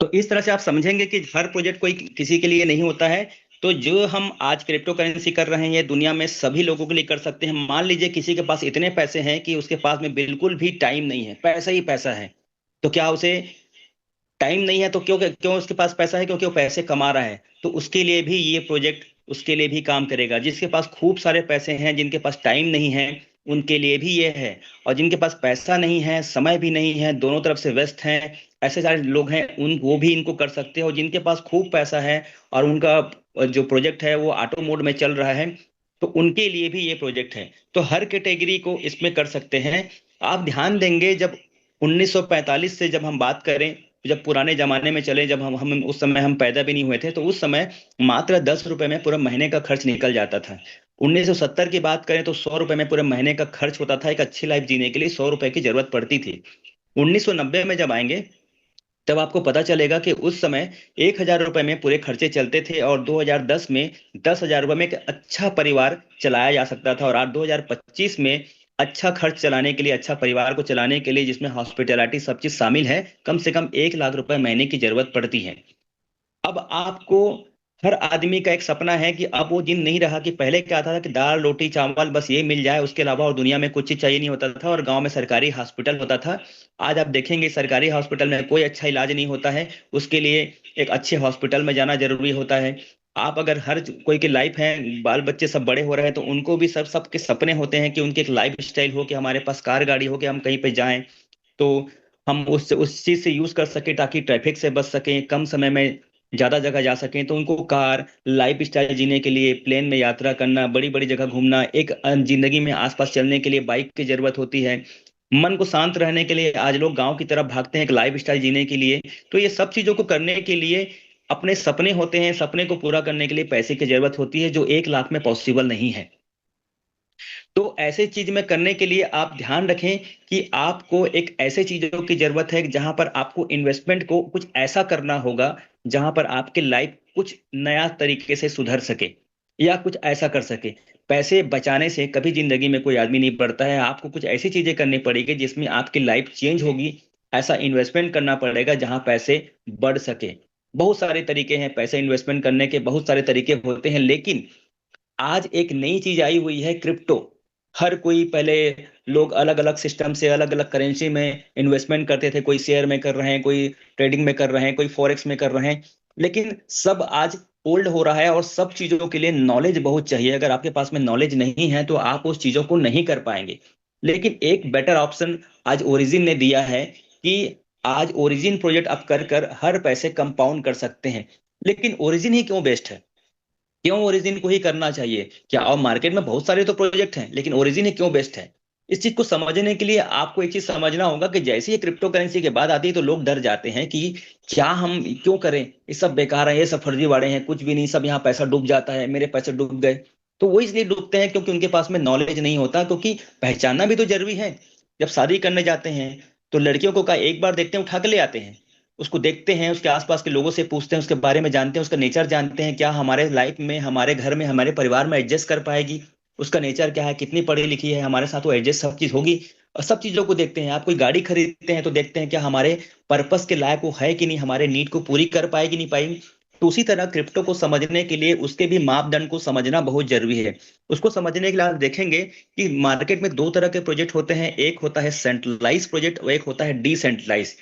तो इस तरह से आप समझेंगे कि हर प्रोजेक्ट कोई किसी के लिए नहीं होता है। तो जो हम आज क्रिप्टो करेंसी कर रहे हैं ये दुनिया में सभी लोगों के लिए कर सकते हैं। मान लीजिए किसी के पास इतने पैसे हैं कि उसके पास में बिल्कुल भी टाइम नहीं है, पैसा ही पैसा है, तो क्या उसे टाइम नहीं है तो क्यों क्यों उसके पास पैसा है? क्योंकि वो पैसे कमा रहा है। तो उसके लिए भी ये प्रोजेक्ट उसके लिए भी काम करेगा। जिसके पास खूब सारे पैसे हैं, जिनके पास टाइम नहीं है, उनके लिए भी ये है। और जिनके पास पैसा नहीं है, समय भी नहीं है, दोनों तरफ से व्यस्त हैं, ऐसे सारे लोग हैं, उन वो भी इनको कर सकते हैं। और जिनके पास खूब पैसा है और उनका जो प्रोजेक्ट है वो ऑटो मोड में चल रहा है, तो उनके लिए भी ये प्रोजेक्ट है। तो हर कैटेगरी को इसमें कर सकते हैं। आप ध्यान देंगे, जब 1945 से जब हम बात करें, जब पुराने जमाने में चले, जब हम उस समय हम पैदा भी नहीं हुए थे, तो उस समय मात्र 10 रुपए में पूरा महीने का खर्च निकल जाता था। 1970 की बात करें तो 100 रुपए में पूरे महीने का खर्च होता था। एक अच्छी लाइफ जीने के लिए 100 रुपए की जरूरत पड़ती थी। 1990 में जब आएंगे तब आपको पता चलेगा कि उस समय 1,000 रुपए में पूरे खर्चे चलते थे, और 2010 में 10,000 रुपए में एक अच्छा परिवार चलाया जा सकता था। और आज 2025 में अच्छा खर्च चलाने के लिए, अच्छा परिवार को चलाने के लिए, जिसमें हॉस्पिटैलिटी सब चीज शामिल है, कम से कम 1 लाख रुपए महीने की जरूरत पड़ती है। अब आपको, हर आदमी का एक सपना है कि अब वो दिन नहीं रहा कि पहले क्या था कि दाल रोटी चावल बस ये मिल जाए, उसके अलावा और दुनिया में कुछ चीज चाहिए नहीं होता था, और गांव में सरकारी हॉस्पिटल होता था। आज आप देखेंगे सरकारी हॉस्पिटल में कोई अच्छा इलाज नहीं होता है। उसके लिए एक अच्छे हॉस्पिटल में जाना जरूरी होता है। आप अगर हर कोई की लाइफ है, बाल बच्चे सब बड़े हो रहे हैं, तो उनको भी सब सबके सपने होते हैं कि उनकी एक लाइफ स्टाइल हो, कि हमारे पास कार गाड़ी हो, कि हम कहीं पे जाएं तो हम उस चीज से यूज कर सके, ताकि ट्रैफिक से बच सकें, कम समय में ज्यादा जगह जा सकें। तो उनको कार लाइफ स्टाइल जीने के लिए प्लेन में यात्रा करना, बड़ी बड़ी जगह घूमना, एक जिंदगी में आसपास चलने के लिए बाइक की जरूरत होती है। मन को शांत रहने के लिए आज लोग गांव की तरफ भागते हैं, एक लाइफ स्टाइल जीने के लिए। तो ये सब चीजों को करने के लिए अपने सपने होते हैं, सपने को पूरा करने के लिए पैसे की जरूरत होती है, जो 1 लाख में पॉसिबल नहीं है। तो ऐसे चीज में करने के लिए आप ध्यान रखें कि आपको एक ऐसे चीजों की जरूरत है जहां पर आपको इन्वेस्टमेंट को कुछ ऐसा करना होगा जहां पर आपकी लाइफ कुछ नया तरीके से सुधर सके, या कुछ ऐसा कर सके। पैसे बचाने से कभी जिंदगी में कोई आदमी नहीं बढ़ता है। आपको कुछ ऐसी चीजें करनी पड़ेगी जिसमें आपकी लाइफ चेंज होगी। ऐसा इन्वेस्टमेंट करना पड़ेगा जहां पैसे बढ़ सके। बहुत सारे तरीके हैं पैसे इन्वेस्टमेंट करने के, बहुत सारे तरीके होते हैं, लेकिन आज एक नई चीज आई हुई है, क्रिप्टो। हर कोई, पहले लोग अलग अलग सिस्टम से अलग अलग करेंसी में इन्वेस्टमेंट करते थे। कोई शेयर में कर रहे हैं, कोई ट्रेडिंग में कर रहे हैं, कोई फॉरेक्स में कर रहे हैं, लेकिन सब आज ओल्ड हो रहा है। और सब चीजों के लिए नॉलेज बहुत चाहिए। अगर आपके पास में नॉलेज नहीं है तो आप उस चीजों को नहीं कर पाएंगे। लेकिन एक बेटर ऑप्शन आज ओरिजिन ने दिया है कि आज ओरिजिन प्रोजेक्ट आप कर कर हर पैसे कंपाउंड कर सकते हैं। लेकिन ओरिजिन ही क्यों बेस्ट है? क्यों ओरिजिन को ही करना चाहिए? क्या, और मार्केट में बहुत सारे तो प्रोजेक्ट हैं, लेकिन ओरिजिन ही क्यों बेस्ट है? इस चीज को समझने के लिए आपको एक चीज समझना होगा कि जैसे ही क्रिप्टो करेंसी की बात आती है तो लोग डर जाते हैं कि क्या हम क्यों करें, ये सब बेकार है, ये सब फर्जीवाड़े हैं, कुछ भी नहीं, सब यहाँ पैसा डूब जाता है, मेरे पैसे डूब गए। तो वो इसलिए डूबते हैं क्योंकि उनके पास में नॉलेज नहीं होता। क्योंकि पहचानना भी तो जरूरी है। जब शादी करने जाते हैं तो लड़कियों को का एक बार देखते हैं, उठा के ले आते हैं, उसको देखते हैं, उसके आसपास के लोगों से पूछते हैं, उसके बारे में जानते हैं, उसका नेचर जानते हैं, क्या हमारे लाइफ में, हमारे घर में, हमारे परिवार में एडजस्ट कर पाएगी, उसका नेचर क्या है, कितनी पढ़ी लिखी है, हमारे साथ वो एडजस्ट सब चीज होगी। और सब चीजों को देखते हैं। आप कोई गाड़ी खरीदते हैं तो देखते हैं क्या हमारे पर्पस के लायक वो है कि नहीं, हमारे नीड को पूरी कर पाएगी नहीं पाएगी। तो उसी तरह क्रिप्टो को समझने के लिए उसके भी मापदंड को समझना बहुत जरूरी है। उसको समझने के लिए आप देखेंगे कि मार्केट में दो तरह के प्रोजेक्ट होते हैं। एक होता है सेंट्रलाइज प्रोजेक्ट और एक होता है डिसेंट्रलाइज।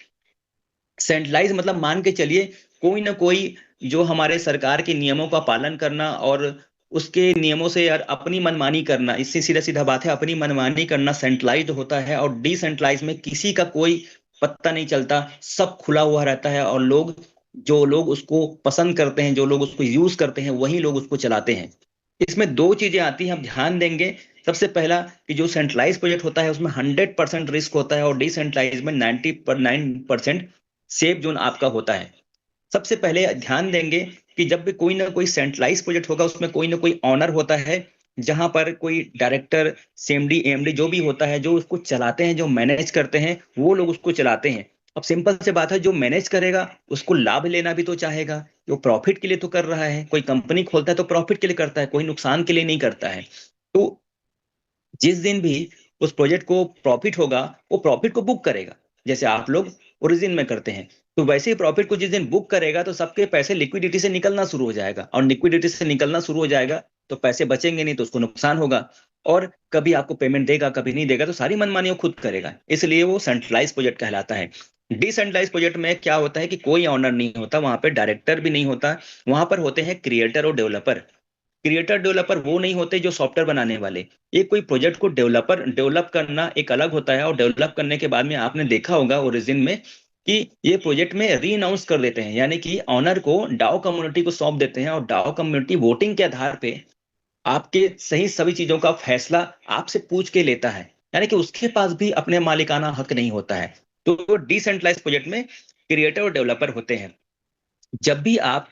सेंट्रलाइज मतलब मान के चलिए कोई ना कोई जो हमारे सरकार के नियमों का पालन करना और उसके नियमों से यार अपनी मनमानी करना, इससे सीधा सीधा बात है, अपनी मनमानी करना सेंट्रलाइज होता है। और डिसेंट्रलाइज में किसी का कोई पत्ता नहीं चलता, सब खुला हुआ रहता है, और लोग, जो लोग उसको पसंद करते हैं, जो लोग उसको यूज करते हैं, वही लोग उसको चलाते हैं। इसमें दो चीजें आती हैं, हम ध्यान देंगे। सबसे पहला कि जो सेंट्रलाइज प्रोजेक्ट होता है उसमें 100% रिस्क होता है, और डिसेंट्रलाइज में 99% सेफ जोन आपका होता है। सबसे पहले ध्यान देंगे कि जब भी कोई ना कोई सेंट्रलाइज प्रोजेक्ट होगा उसमें कोई ना कोई ऑनर होता है, जहां पर कोई डायरेक्टर, सीएमडी, एमडी जो भी होता है, जो उसको चलाते हैं, जो मैनेज करते हैं, वो लोग उसको चलाते हैं। अब सिंपल से बात है, जो मैनेज करेगा उसको लाभ लेना भी तो चाहेगा। वो प्रॉफिट के लिए तो कर रहा है, कोई कंपनी खोलता है तो प्रॉफिट के लिए करता है, कोई नुकसान के लिए नहीं करता है। तो जिस दिन भी उस प्रोजेक्ट को प्रॉफिट होगा वो प्रॉफिट को बुक करेगा। जैसे आप लोग ओरिजिन में करते हैं। तो वैसे ही प्रॉफिट को जिस दिन बुक करेगा तो सबके पैसे लिक्विडिटी से निकलना शुरू हो जाएगा, और लिक्विडिटी से निकलना शुरू हो जाएगा तो पैसे बचेंगे नहीं, तो उसको नुकसान होगा। और कभी आपको पेमेंट देगा, कभी नहीं देगा, तो सारी मनमानी वो खुद करेगा। इसलिए वो सेंट्रलाइज प्रोजेक्ट कहलाता है। डिसेंट्रलाइज प्रोजेक्ट में क्या होता है कि कोई ऑनर नहीं होता, वहां पे डायरेक्टर भी नहीं होता, वहां पर होते हैं क्रिएटर और डेवलपर। क्रिएटर डेवलपर वो नहीं होते जो सॉफ्टवेयर बनाने वाले। ये कोई प्रोजेक्ट को डेवलप करना एक अलग होता है, और डेवलप करने के बाद में आपने देखा होगा ओरिजिन में कि ये प्रोजेक्ट में री अनाउंस कर देते हैं, यानी कि ऑनर को डाओ कम्युनिटी को सौंप देते हैं, और डाओ कम्युनिटी वोटिंग के आधार पे आपके सही सभी चीजों का फैसला आपसे पूछ के लेता है, यानी कि उसके पास भी अपने मालिकाना हक नहीं होता है। तो डिसेंट्रलाइज प्रोजेक्ट में क्रिएटर और डेवलपर होते हैं। जब भी आप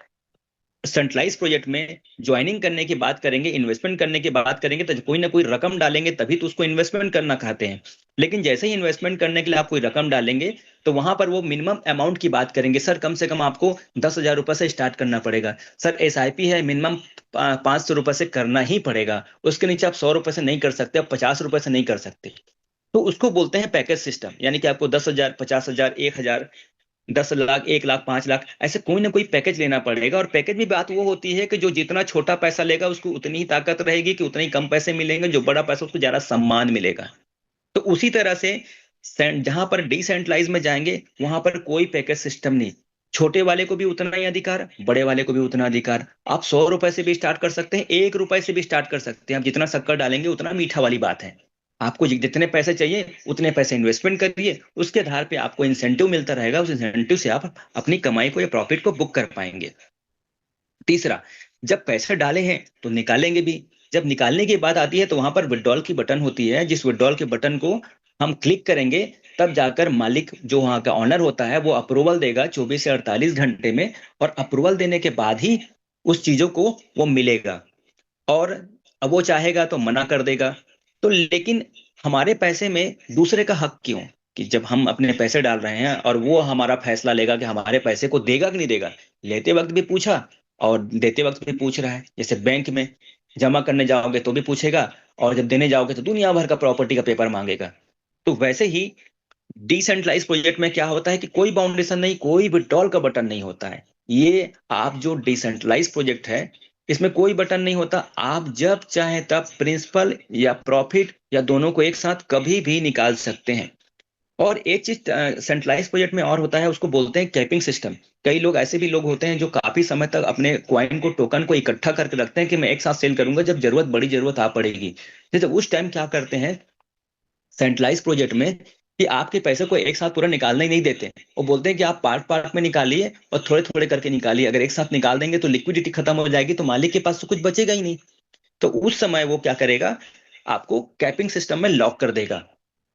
सेंट्रलाइज प्रोजेक्ट में ज्वाइनिंग करने की बात करेंगे, इन्वेस्टमेंट करने की बात करेंगे, तो कोई ना कोई रकम डालेंगे तभी तो उसको इन्वेस्टमेंट करना कहते हैं। लेकिन जैसे ही इन्वेस्टमेंट करने के लिए आप कोई रकम डालेंगे तो वहां पर वो मिनिमम अमाउंट की बात करेंगे। सर कम से कम आपको 10,000 रुपए से स्टार्ट करना पड़ेगा, सर एसआईपी है मिनिमम 500 रुपए से करना ही पड़ेगा, उसके नीचे आप 100 रुपए से नहीं कर सकते, आप 50 रुपए से नहीं कर सकते। तो उसको बोलते हैं पैकेज सिस्टम, यानी कि आपको 10,000, 50,000, 1,000, 10 लाख, 1 लाख, 5 लाख, ऐसे कोई ना कोई पैकेज लेना पड़ेगा। और पैकेज में बात वो होती है कि जो जितना छोटा पैसा लेगा उसको उतनी ही ताकत रहेगी कि उतने ही कम पैसे मिलेंगे, जो बड़ा पैसा उसको ज्यादा सम्मान मिलेगा। तो उसी तरह से जहां पर डिसेंट्रलाइज में जाएंगे वहां पर कोई पैकेज सिस्टम नहीं। छोटे वाले को भी उतना ही अधिकार, बड़े वाले को भी उतना अधिकार। आप 100 रुपए से भी स्टार्ट कर सकते हैं, 1 रुपए से भी स्टार्ट कर सकते हैं। आप जितना शक्कर डालेंगे उतना मीठा वाली बात है। आपको जितने पैसे चाहिए उतने पैसे इन्वेस्टमेंट करिए, उसके आधार पे आपको इंसेंटिव मिलता रहेगा, उस इंसेंटिव से आप अपनी कमाई को या प्रॉफिट को बुक कर पाएंगे। तीसरा, जब पैसे डाले हैं तो निकालेंगे भी। जब निकालने की बात आती है तो वहां पर विड्रॉल की बटन होती है, जिस विड्रॉल के बटन को हम क्लिक करेंगे तब जाकर मालिक जो वहां का ऑनर होता है वो अप्रूवल देगा 24 से 48 घंटे में, और अप्रूवल देने के बाद ही उस चीजों को वो मिलेगा। और अब वो चाहेगा तो मना कर देगा। तो लेकिन हमारे पैसे में दूसरे का हक क्यों? कि जब हम अपने पैसे डाल रहे हैं और वो हमारा फैसला लेगा कि हमारे पैसे को देगा कि नहीं देगा। लेते वक्त भी पूछा और देते वक्त भी पूछ रहा है। जैसे बैंक में जमा करने जाओगे तो भी पूछेगा, और जब देने जाओगे तो दुनिया भर का प्रॉपर्टी का पेपर मांगेगा। तो वैसे ही डिसेंट्रलाइज प्रोजेक्ट में क्या होता है कि कोई बाउंडेशन नहीं, कोई विड्रॉल का बटन नहीं होता है। ये आप जो डिसेंट्रलाइज प्रोजेक्ट है इसमें कोई बटन नहीं होता। आप जब चाहे तब प्रिंसिपल या प्रॉफिट या दोनों को एक साथ कभी भी निकाल सकते हैं। और एक चीज सेंट्रलाइज प्रोजेक्ट में और होता है, उसको बोलते हैं कैपिंग सिस्टम। कई लोग ऐसे भी लोग होते हैं जो काफी समय तक अपने क्वाइन को, टोकन को इकट्ठा करके रखते हैं कि मैं एक साथ सेल करूंगा जब बड़ी जरूरत आ पड़ेगी। जैसे उस टाइम क्या करते हैं सेंट्रलाइज प्रोजेक्ट में कि आपके पैसे को एक साथ पूरा निकालना ही नहीं देते। वो बोलते हैं कि आप पार्ट पार्ट में निकालिए और थोड़े थोड़े करके निकालिए। अगर एक साथ निकाल देंगे तो लिक्विडिटी खत्म हो जाएगी, तो मालिक के पास तो कुछ बचेगा ही नहीं। तो उस समय वो क्या करेगा, आपको कैपिंग सिस्टम में लॉक कर देगा।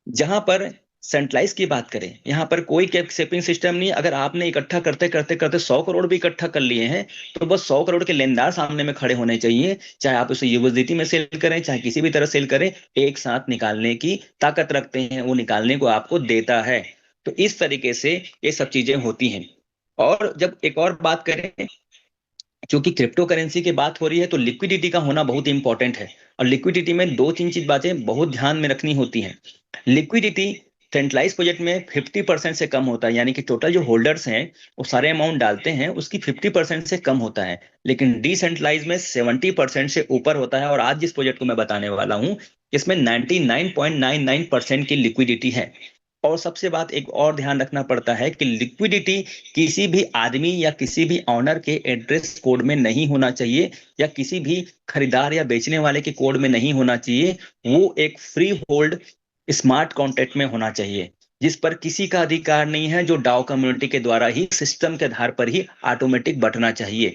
जहां पर सेंट्रलाइज की बात करें, यहाँ पर कोई कैप सेपिंग सिस्टम नहीं। अगर आपने इकट्ठा करते करते करते 100 करोड़ भी इकट्ठा कर लिए हैं तो बस 100 करोड़ के लेनदार सामने में खड़े होने चाहिए, चाहे आप उसे यूएसडीटी में सेल करें चाहे किसी भी तरह सेल करें, एक साथ निकालने की ताकत रखते हैं, वो निकालने को आपको देता है। तो इस तरीके से ये सब चीजें होती हैं। और जब एक और बात करें, क्योंकि क्रिप्टो करेंसी की बात हो रही है तो लिक्विडिटी का होना बहुत इंपॉर्टेंट है। और लिक्विडिटी में दो तीन चीज बातें बहुत ध्यान में रखनी होती हैं। लिक्विडिटी सेंट्रलाइज प्रोजेक्ट में 50% से कम होता है, यानी कि टोटल जो होल्डर्स हैं वो सारे अमाउंट डालते हैं उसकी 50% से कम होता है। लेकिन डिसेंट्रलाइज में 70% से ऊपर होता है। और आज जिस प्रोजेक्ट को मैं बताने वाला हूं इसमें 99.99% की लिक्विडिटी है। और सबसे बात एक और ध्यान रखना पड़ता है कि लिक्विडिटी किसी भी आदमी या किसी भी ऑनर के एड्रेस कोड में नहीं होना चाहिए, या किसी भी खरीदार या बेचने वाले के कोड में नहीं होना चाहिए। वो एक फ्री होल्ड स्मार्ट कॉन्ट्रैक्ट में होना चाहिए, जिस पर किसी का अधिकार नहीं है, जो डाओ कम्युनिटी के द्वारा ही सिस्टम के आधार पर ही ऑटोमेटिक बटना चाहिए।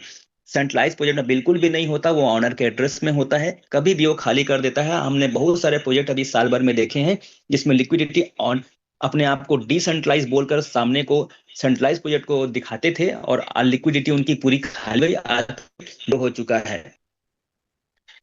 सेंट्रलाइज प्रोजेक्ट में बिल्कुल भी नहीं होता, वो ऑनर के एड्रेस में होता है, कभी भी वो खाली कर देता है। हमने बहुत सारे प्रोजेक्ट अभी साल भर में देखे हैं जिसमें लिक्विडिटी ऑन अपने आप को डिसेंट्रलाइज बोलकर सामने को सेंट्रलाइज प्रोजेक्ट को दिखाते थे, और लिक्विडिटी उनकी पूरी खाली हो चुका है।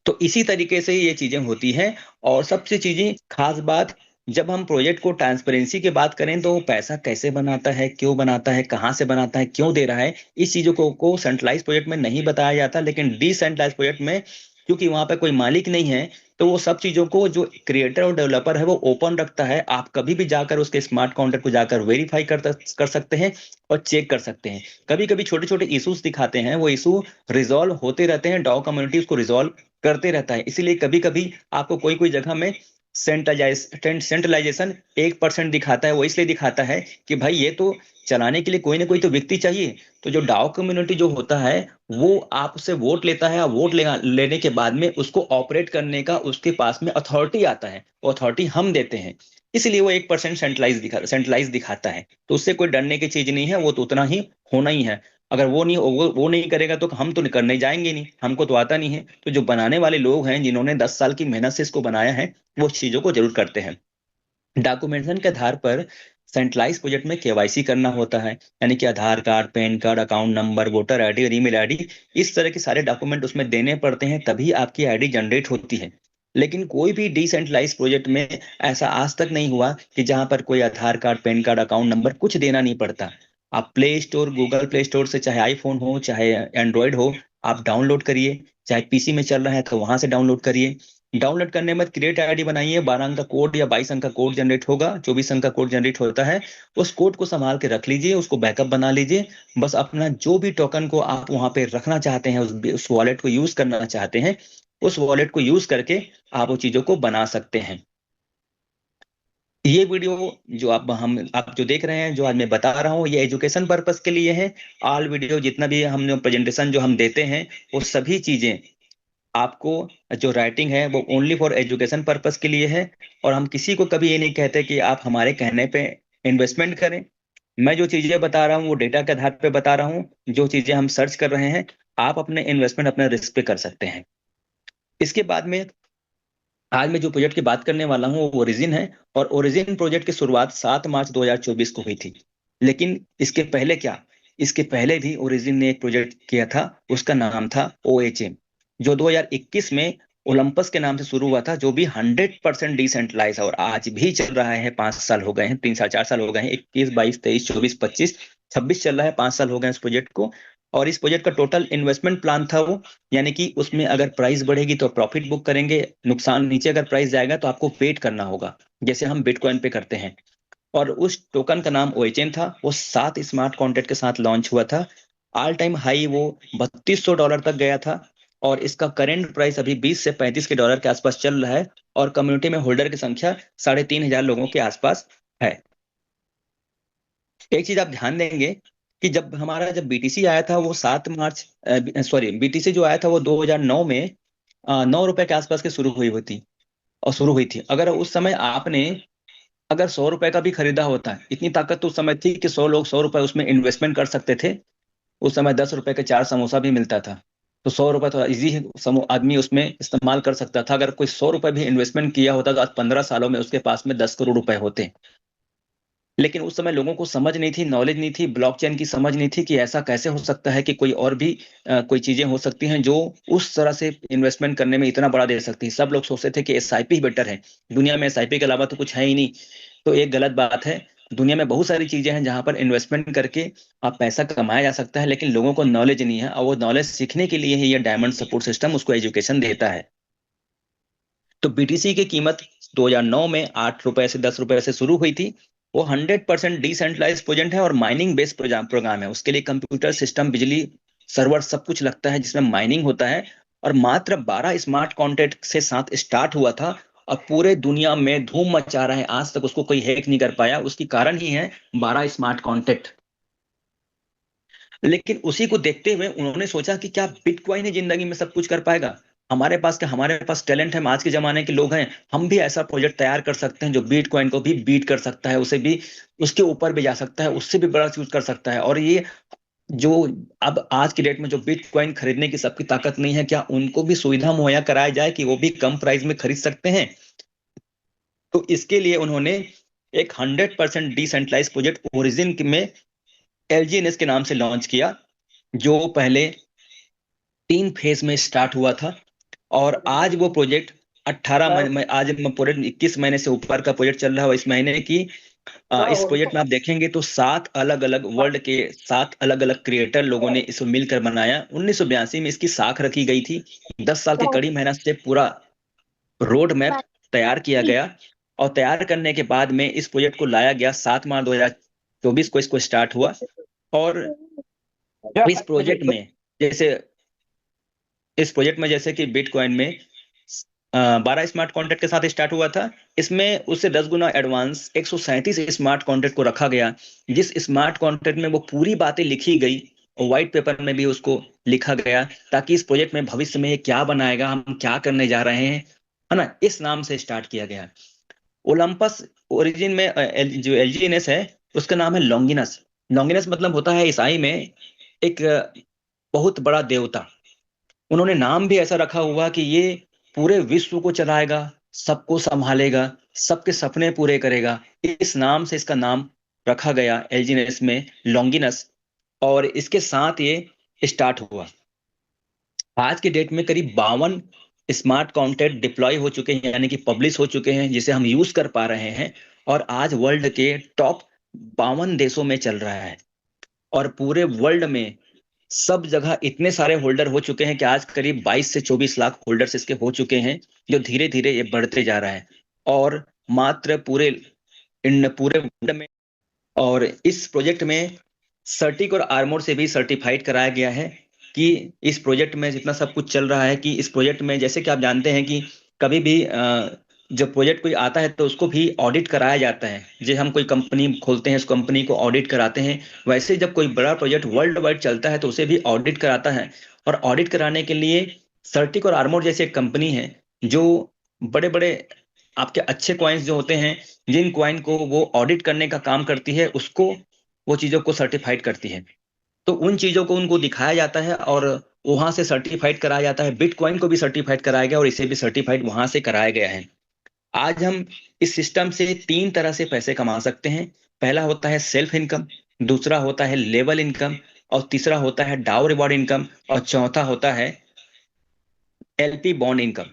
तो इसी तरीके से ये चीजें होती हैं। और सबसे चीजें खास बात, जब हम प्रोजेक्ट को ट्रांसपेरेंसी की बात करें तो पैसा कैसे बनाता है, क्यों बनाता है, कहाँ से बनाता है, क्यों दे रहा है, इस चीजों को सेंट्रलाइज प्रोजेक्ट में नहीं बताया जाता। लेकिन डिसेंट्रलाइज प्रोजेक्ट में क्योंकि वहां पर कोई मालिक नहीं है तो वो सब चीजों को जो क्रिएटर और डेवलपर है वो ओपन रखता है। आप कभी भी जाकर उसके स्मार्ट कॉन्ट्रैक्ट को जाकर वेरीफाई कर सकते हैं और चेक कर सकते हैं। कभी कभी छोटे छोटे इश्यूज दिखाते हैं, वो इशू रिजॉल्व होते रहते हैं, डाओ कम्युनिटी उसको रिजॉल्व करते रहता है। इसीलिए कभी कभी आपको कोई कोई जगह में सेंट्रलाइजेशन 1% दिखाता है। वो इसलिए दिखाता है कि भाई ये तो चलाने के लिए कोई ना कोई तो व्यक्ति चाहिए। तो जो डाओ कम्युनिटी जो होता है वो आपसे वोट लेता है, और वोट लेने के बाद में उसको ऑपरेट करने का उसके पास में अथॉरिटी आता है, वो अथॉरिटी हम देते हैं। इसलिए वो 1% सेंट्रलाइज दिखाता है। तो उससे कोई डरने की चीज नहीं है, वो तो उतना ही होना ही है। अगर वो नहीं करेगा तो हम तो करने जाएंगे नहीं, हमको तो आता नहीं है। तो जो बनाने वाले लोग हैं जिन्होंने 10 साल की मेहनत से इसको बनाया है, वो उस चीजों को जरूर करते हैं। डॉक्यूमेंटेशन के आधार पर सेंट्रलाइज प्रोजेक्ट में केवाईसी करना होता है, यानी कि Aadhaar card, PAN card, account number, voter ID और ईमेल आईडी, इस तरह के सारे डॉक्यूमेंट उसमें देने पड़ते हैं, तभी आपकी आईडी जनरेट होती है। लेकिन कोई भी डिसेंट्रलाइज प्रोजेक्ट में ऐसा आज तक नहीं हुआ कि जहां पर कोई Aadhaar card, PAN card, account number कुछ देना नहीं पड़ता। आप Play Store, Google Play Store से, चाहे आईफोन हो चाहे एंड्रॉयड हो, आप डाउनलोड करिए। चाहे पीसी में चल रहा है तो वहां से डाउनलोड करिए। डाउनलोड करने में क्रिएट आईडी बनाइए, 12 अंक का कोड या 22 अंक का कोड जनरेट होगा, 24 अंक का कोड जनरेट होता है। उस कोड को संभाल के रख लीजिए, उसको बैकअप बना लीजिए। बस अपना जो भी टोकन को आप वहां पे रखना चाहते हैं, उस वॉलेट को यूज करना चाहते हैं, उस वॉलेट को यूज करके आप वो चीजों को बना सकते हैं। ये वीडियो जो आप जो देख रहे हैं, जो आज मैं बता रहा हूँ, ये एजुकेशन पर्पस के लिए है। ऑल वीडियो जितना भी हम प्रेजेंटेशन जो हम देते हैं, वो सभी चीजें आपको, जो राइटिंग है वो ओनली फॉर एजुकेशन पर्पस के लिए है। और हम किसी को कभी ये नहीं कहते कि आप हमारे कहने पे इन्वेस्टमेंट करें। मैं जो चीजें बता रहा हूँ वो डेटा के आधार पे बता रहा हूँ। जो चीजें हम सर्च कर रहे हैं, आप अपने इन्वेस्टमेंट अपने रिस्क पे कर सकते हैं। इसके बाद में आज मैं जो प्रोजेक्ट की बात करने वाला हूँ वो ओरिजिन है। और ओरिजिन प्रोजेक्ट की शुरुआत 7 मार्च 2024 को हुई थी। लेकिन इसके पहले क्या, इसके पहले भी ओरिजिन ने एक प्रोजेक्ट किया था, उसका नाम था OHM, जो 2021 में ओलंपस के नाम से शुरू हुआ था, जो भी 100% डिसेंट्रलाइज है और आज भी चल रहा है। 5 साल हो गए हैं, 3 साल 4 साल हो गए हैं, 21, 22, 23, 24, 25, 26 चल रहा है, 5 साल हो गए हैं इस प्रोजेक्ट को। और इस प्रोजेक्ट का टोटल इन्वेस्टमेंट प्लान था वो, यानी कि उसमें अगर प्राइस बढ़ेगी तो प्रॉफिट बुक करेंगे, नुकसान नीचे अगर प्राइस जाएगा तो आपको वेट करना होगा, जैसे हम बिटकॉइन पे करते हैं। और उस टोकन का नाम OHM था। वो 7 स्मार्ट कॉन्ट्रैक्ट के साथ लॉन्च हुआ था। ऑल टाइम हाई वो $3200 तक गया था। और इसका करेंट प्राइस अभी 20 से 35 के डॉलर के आसपास चल रहा है। और कम्युनिटी में होल्डर की संख्या 3500 लोगों के आसपास है। एक चीज आप ध्यान देंगे कि जब BTC आया था वो 7 मार्च, सॉरी, BTC जो आया था वो 2009 में 9 रुपए के आसपास के शुरू हुई थी। अगर उस समय आपने अगर 100 रुपए का भी खरीदा होता, इतनी ताकत तो उस समय थी कि 100 लोग 100 रुपए उसमें इन्वेस्टमेंट कर सकते थे। उस समय 10 रुपए के 4 समोसा भी मिलता था। तो 100 रुपए तो इजी आदमी उसमें इस्तेमाल कर सकता था। अगर कोई 100 रुपए भी इन्वेस्टमेंट किया होता तो आज 15 सालों में उसके पास में 10 करोड़ रुपए होते। लेकिन उस समय लोगों को समझ नहीं थी, नॉलेज नहीं थी, ब्लॉकचेन की समझ नहीं थी कि ऐसा कैसे हो सकता है कि कोई और भी कोई चीजें हो सकती हैं जो उस तरह से इन्वेस्टमेंट करने में इतना बड़ा दे सकती है। सब लोग सोचते थे कि SIP ही बेटर है, दुनिया में SIP के अलावा तो कुछ है ही नहीं। तो एक गलत बात है। दुनिया में बहुत सारी चीजें हैं जहां पर इन्वेस्टमेंट करके आप पैसा कमाया जा सकता है, लेकिन लोगों को नॉलेज नहीं है। और वो नॉलेज सीखने के लिए ही ये डायमंड सपोर्ट सिस्टम उसको एजुकेशन देता है। तो BTC की कीमत 2009 में 8 रुपए से 10 रुपए से शुरू हुई थी। वो 100% डिसेंट्रलाइज प्रोजेक्ट है और माइनिंग बेस्ड प्रोग्राम है। उसके लिए कंप्यूटर सिस्टम, बिजली, सर्वर सब कुछ लगता है जिसमें माइनिंग होता है। और मात्र 12 स्मार्ट कॉन्ट्रैक्ट से साथ स्टार्ट हुआ था। अब पूरे दुनिया में धूम मचा रहा है, आज तक उसको कोई हैक नहीं कर पाया। उसकी कारण ही है 12 स्मार्ट कॉन्ट्रैक्ट। लेकिन उसी को देखते हुए उन्होंने सोचा कि क्या बिटकॉइन ही जिंदगी में सब कुछ कर पाएगा। हमारे पास टैलेंट है, हम आज के जमाने के लोग हैं, हम भी ऐसा प्रोजेक्ट तैयार कर सकते हैं जो बिटकॉइन को भी बीट कर सकता है, उसे भी उसके ऊपर भी जा सकता है, उससे भी बड़ा यूज कर सकता है। और ये जो अब आज की डेट में जो बिटकॉइन खरीदने की सबकी ताकत नहीं है, क्या उनको भी सुविधा मुहैया कराया जाए कि वो भी कम प्राइस में खरीद सकते हैं। तो इसके लिए उन्होंने एक 100% डिसेंट्रलाइज प्रोजेक्ट ओरिजिन में LGNS के नाम से लॉन्च किया, जो पहले 3 फेज में स्टार्ट हुआ था। और आज वो प्रोजेक्ट 18 महीने, आज पूरे 21 महीने से ऊपर का प्रोजेक्ट चल रहा है। इस महीने की इस प्रोजेक्ट में आप देखेंगे तो 7 अलग अलग वर्ल्ड के 7 अलग अलग क्रिएटर लोगों ने इसको मिलकर बनाया। 1982 में इसकी साख रखी गई थी। 10 साल की कड़ी मेहनत से पूरा रोड मैप तैयार किया गया, और तैयार करने के बाद में इस प्रोजेक्ट को लाया गया। 7 मार्च 2024 को इसको स्टार्ट हुआ। और इस प्रोजेक्ट में जैसे इस प्रोजेक्ट में जैसे कि बिटकॉइन में 12 स्मार्ट कॉन्ट्रैक्ट के साथ स्टार्ट हुआ था, इसमें उससे 10 गुना एडवांस 137 स्मार्ट कॉन्ट्रैक्ट को रखा गया। जिस स्मार्ट कॉन्ट्रैक्ट में वो पूरी बातें लिखी गई और व्हाइट पेपर में भी उसको लिखा गया, ताकि इस प्रोजेक्ट में भविष्य में ये क्या बनाएगा, हम क्या करने जा रहे हैं, है ना, इस नाम से स्टार्ट किया गया। ओलंपस ओरिजिन में जो एलजीएनएस है उसका नाम है लॉन्गिनस। लॉन्गिनस मतलब होता है ईसाई में एक बहुत बड़ा देवता। उन्होंने नाम भी ऐसा रखा हुआ कि ये पूरे विश्व को चलाएगा, सबको संभालेगा, सबके सपने पूरे करेगा। इस नाम से इसका नाम रखा गया एलजीएनएस में लॉन्गिनस। और इसके साथ ये स्टार्ट हुआ। आज के डेट में करीब 52 स्मार्ट कॉन्ट्रैक्ट डिप्लॉय हो चुके हैं, यानी कि पब्लिश हो चुके हैं, जिसे हम यूज कर पा रहे हैं। और आज वर्ल्ड के टॉप 52 देशों में चल रहा है। और पूरे वर्ल्ड में सब जगह इतने सारे होल्डर हो चुके हैं कि आज करीब 22 से 24 लाख होल्डर्स इसके हो चुके हैं, जो धीरे धीरे ये बढ़ते जा रहा है। और मात्र पूरे वर्ल्ड में, और इस प्रोजेक्ट में सर्टिक और आर्मोर से भी सर्टिफाइड कराया गया है कि इस प्रोजेक्ट में जितना सब कुछ चल रहा है, कि इस प्रोजेक्ट में जैसे कि आप जानते हैं कि कभी भी जब प्रोजेक्ट कोई आता है तो उसको भी ऑडिट कराया जाता है। जैसे हम कोई कंपनी खोलते हैं, उस कंपनी को ऑडिट कराते हैं, वैसे जब कोई बड़ा प्रोजेक्ट वर्ल्ड वाइड चलता है तो उसे भी ऑडिट कराता है। और ऑडिट कराने के लिए सर्टिक और आर्मोर जैसे एक कंपनी है, जो बड़े बड़े आपके अच्छे कॉइन्स जो होते हैं, जिन कॉइन को वो ऑडिट करने का काम करती है, उसको वो चीजों को सर्टिफाइड करती है। तो उन चीजों को उनको दिखाया जाता है और वहां से सर्टिफाइड कराया जाता है। बिटकॉइन को भी सर्टिफाइड कराया गया और इसे भी सर्टिफाइड वहां से कराया गया है। आज हम इस सिस्टम से 3 तरह से पैसे कमा सकते हैं। पहला होता है सेल्फ इनकम, दूसरा होता है लेवल इनकम, और तीसरा होता है डाउ रिवॉर्ड इनकम, और चौथा होता है एलपी बॉन्ड इनकम।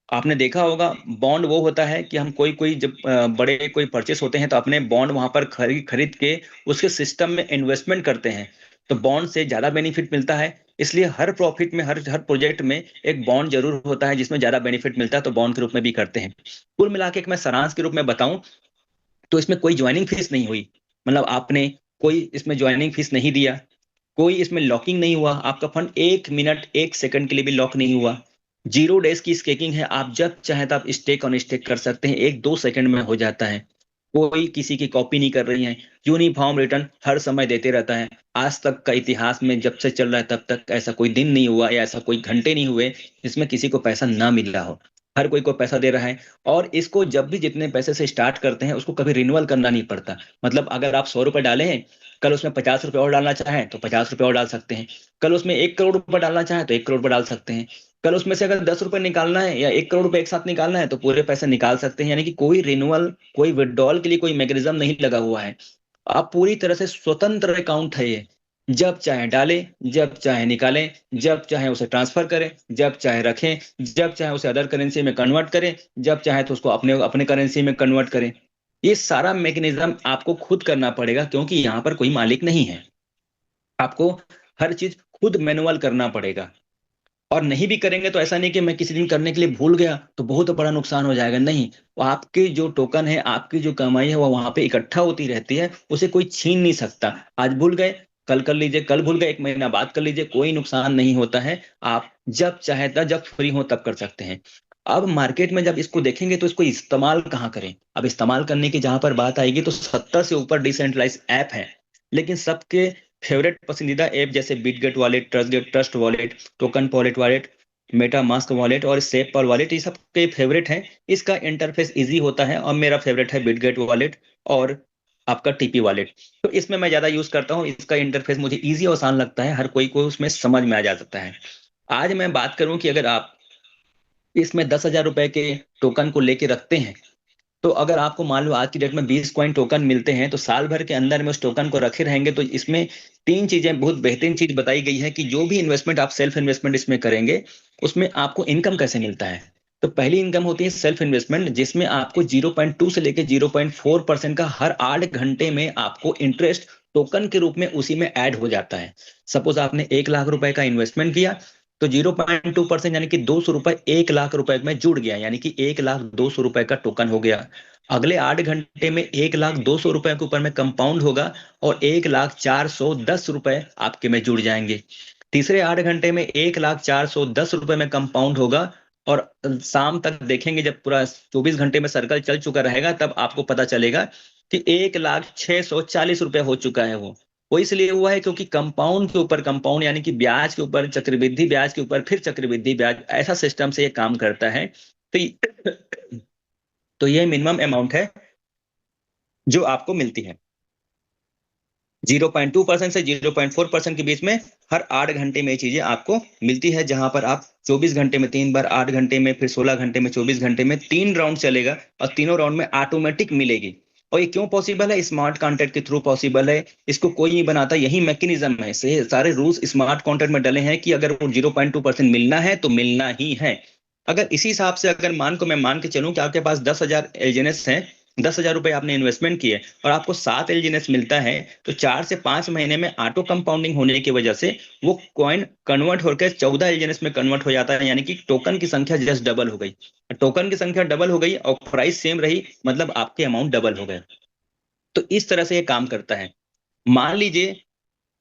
आपने देखा होगा, बॉन्ड वो होता है कि हम कोई कोई जब बड़े कोई परचेस होते हैं तो अपने बॉन्ड वहां पर खरीद खरीद के उसके सिस्टम में इन्वेस्टमेंट करते हैं, तो बॉन्ड से ज्यादा बेनिफिट मिलता है। इसलिए हर प्रॉफिट में, हर हर प्रोजेक्ट में एक बॉन्ड जरूर होता है जिसमें ज्यादा बेनिफिट मिलता है, तो बॉन्ड के रूप में भी करते हैं। कुल मिला के एक मैं सारांश के रूप में बताऊं तो इसमें कोई ज्वाइनिंग फीस नहीं हुई। मतलब आपने कोई इसमें ज्वाइनिंग फीस नहीं दिया, कोई इसमें लॉकिंग नहीं हुआ, आपका फंड 1 मिनट 1 सेकंड के लिए भी लॉक नहीं हुआ। 0 डेज की स्टेकिंग है, आप जब चाहे तब स्टेक ऑन स्टेक कर सकते हैं, 1-2 सेकंड में हो जाता है। कोई किसी की कॉपी नहीं कर रही है, यूनिफॉर्म रिटर्न हर समय देते रहता है। आज तक का इतिहास में जब से चल रहा है तब तक ऐसा कोई दिन नहीं हुआ या ऐसा कोई घंटे नहीं हुए जिसमें किसी को पैसा ना मिल रहा हो। हर कोई को पैसा दे रहा है। और इसको जब भी जितने पैसे से स्टार्ट करते हैं उसको कभी रिन्यूअल करना नहीं पड़ता। मतलब अगर आप 100 रुपए डाले हैं, कल उसमें 50 रुपए और डालना चाहें तो 50 रुपए और डाल सकते हैं। कल उसमें 1 करोड़ रुपए डालना चाहें तो 1 करोड़ रुपए डाल सकते हैं। कल उसमें से अगर 10 रुपए निकालना है या 1 करोड़ रुपए एक साथ निकालना है तो पूरे पैसे निकाल सकते हैं। यानी कि कोई रिन्यूअल, कोई विड्रॉल के लिए कोई मैकेनिज्म नहीं लगा हुआ है। आप पूरी तरह से स्वतंत्र अकाउंट है ये। जब चाहे डालें, जब चाहे निकालें, जब चाहे उसे ट्रांसफर करें, जब चाहे रखें, जब चाहे उसे अदर करेंसी में कन्वर्ट करें, जब चाहे तो उसको अपने अपने करेंसी में कन्वर्ट करें। ये सारा मैकेनिज्म आपको खुद करना पड़ेगा, क्योंकि यहाँ पर कोई मालिक नहीं है। आपको हर चीज खुद मैनुअल करना पड़ेगा। और नहीं भी करेंगे तो ऐसा नहीं कि मैं किसी दिन करने के लिए भूल गया तो बहुत बड़ा नुकसान हो जाएगा, नहीं। वो आपके जो टोकन है, आपकी जो कमाई है वो वहां पे इकट्ठा होती रहती है, उसे कोई छीन नहीं सकता। आज भूल गए, कल कर लीजिए, कल भूल गए 1 महीना बाद कर लीजिए, कोई नुकसान नहीं होता है। आप जब चाहे तब, जब फ्री हो तब कर सकते हैं। अब मार्केट में जब इसको देखेंगे तो इसको इस्तेमाल कहाँ करें। अब इस्तेमाल करने की जहां पर बात आएगी तो 70 से ऊपर डिसेंट्रलाइज ऐप है, लेकिन सबके फेवरेट पसंदीदा ऐप जैसे Bitget wallet, trust wallet, token wallet wallet, Meta mask wallet और सेप पर वॉलेट, ये सब के फेवरेट हैं। इसका इंटरफेस इजी होता है और मेरा फेवरेट है बिटगेट वॉलेट और आपका टीपी वॉलेट। तो इसमें मैं ज्यादा यूज करता हूँ, इसका इंटरफेस मुझे इजी और आसान लगता है, हर कोई को उसमें समझ में आ जा सकता है। आज मैं बात करूं कि अगर आप इसमें 10,000 रुपए के टोकन को लेके रखते हैं, तो अगर आपको मान लो आज की डेट में 20 कॉइन टोकन मिलते हैं, तो साल भर के अंदर में उस टोकन को रखे रहेंगे। तो इसमें 3 चीजें, बहुत बेहतरीन चीज बताई गई है कि जो भी इन्वेस्टमेंट आप सेल्फ इन्वेस्टमेंट इसमें करेंगे, उसमें आपको इनकम कैसे मिलता है। तो पहली इनकम होती है सेल्फ इन्वेस्टमेंट, जिसमें आपको 0.2 से लेकर 0.4% का हर 8 घंटे में आपको इंटरेस्ट टोकन के रूप में उसी में ऐड हो जाता है। सपोज आपने 1 लाख रुपए का इन्वेस्टमेंट किया, तो 0.2% यानी कि 200 रुपए 1 लाख रुपए में जुड़ गया, यानी कि 1,02,00,000 रुपए का टोकन हो गया। अगले 8 घंटे में 1,02,00,000 रुपए के ऊपर में कंपाउंड होगा और 1,04,10 रुपए आपके में जुड़ जाएंगे। तीसरे 8 घंटे में 1,04,10 रुपए में कंपाउंड होगा और शाम तक देखेंगे जब पूरा 24 घंटे में सर्कल चल चुका रहेगा तब आपको पता चलेगा कि 1,06,40 रुपए हो चुका है वो इसलिए हुआ है क्योंकि कंपाउंड के ऊपर कंपाउंड यानी कि ब्याज के ऊपर चक्रवृद्धि ब्याज के ऊपर फिर चक्रवृद्धि ब्याज, ऐसा सिस्टम से ये काम करता है। तो ये मिनिमम अमाउंट है जो आपको मिलती है। 0.2% से 0.4% के बीच में हर 8 घंटे में ये चीजें आपको मिलती है, जहां पर आप 24 घंटे में 3 बार, 8 घंटे में, फिर 16 घंटे में, 24 घंटे में 3 राउंड चलेगा और तीनों राउंड में ऑटोमेटिक मिलेगी। और ये क्यों पॉसिबल है? स्मार्ट कॉन्ट्रैक्ट के थ्रू पॉसिबल है। इसको कोई नहीं बनाता, यही मैकेनिज्म है। सारे रूल्स स्मार्ट कॉन्ट्रैक्ट में डले हैं कि अगर वो 0.2% मिलना है तो मिलना ही है। अगर इसी हिसाब से अगर मैं मान के चलूं कि आपके पास 10,000 एलजीएनएस है, 10,000 रुपए आपने इन्वेस्टमेंट किए और आपको 7 एलजीएनएस मिलता है, तो 4 से 5 महीने में ऑटो कंपाउंडिंग होने की वजह से वो कॉइन कन्वर्ट होकर 14 एलजीएनएस में कन्वर्ट हो जाता है, यानी कि टोकन की संख्या जस्ट डबल हो गई। टोकन की संख्या डबल हो गई और प्राइस सेम रही, मतलब आपके अमाउंट डबल हो गए। तो इस तरह से ये काम करता है। मान लीजिए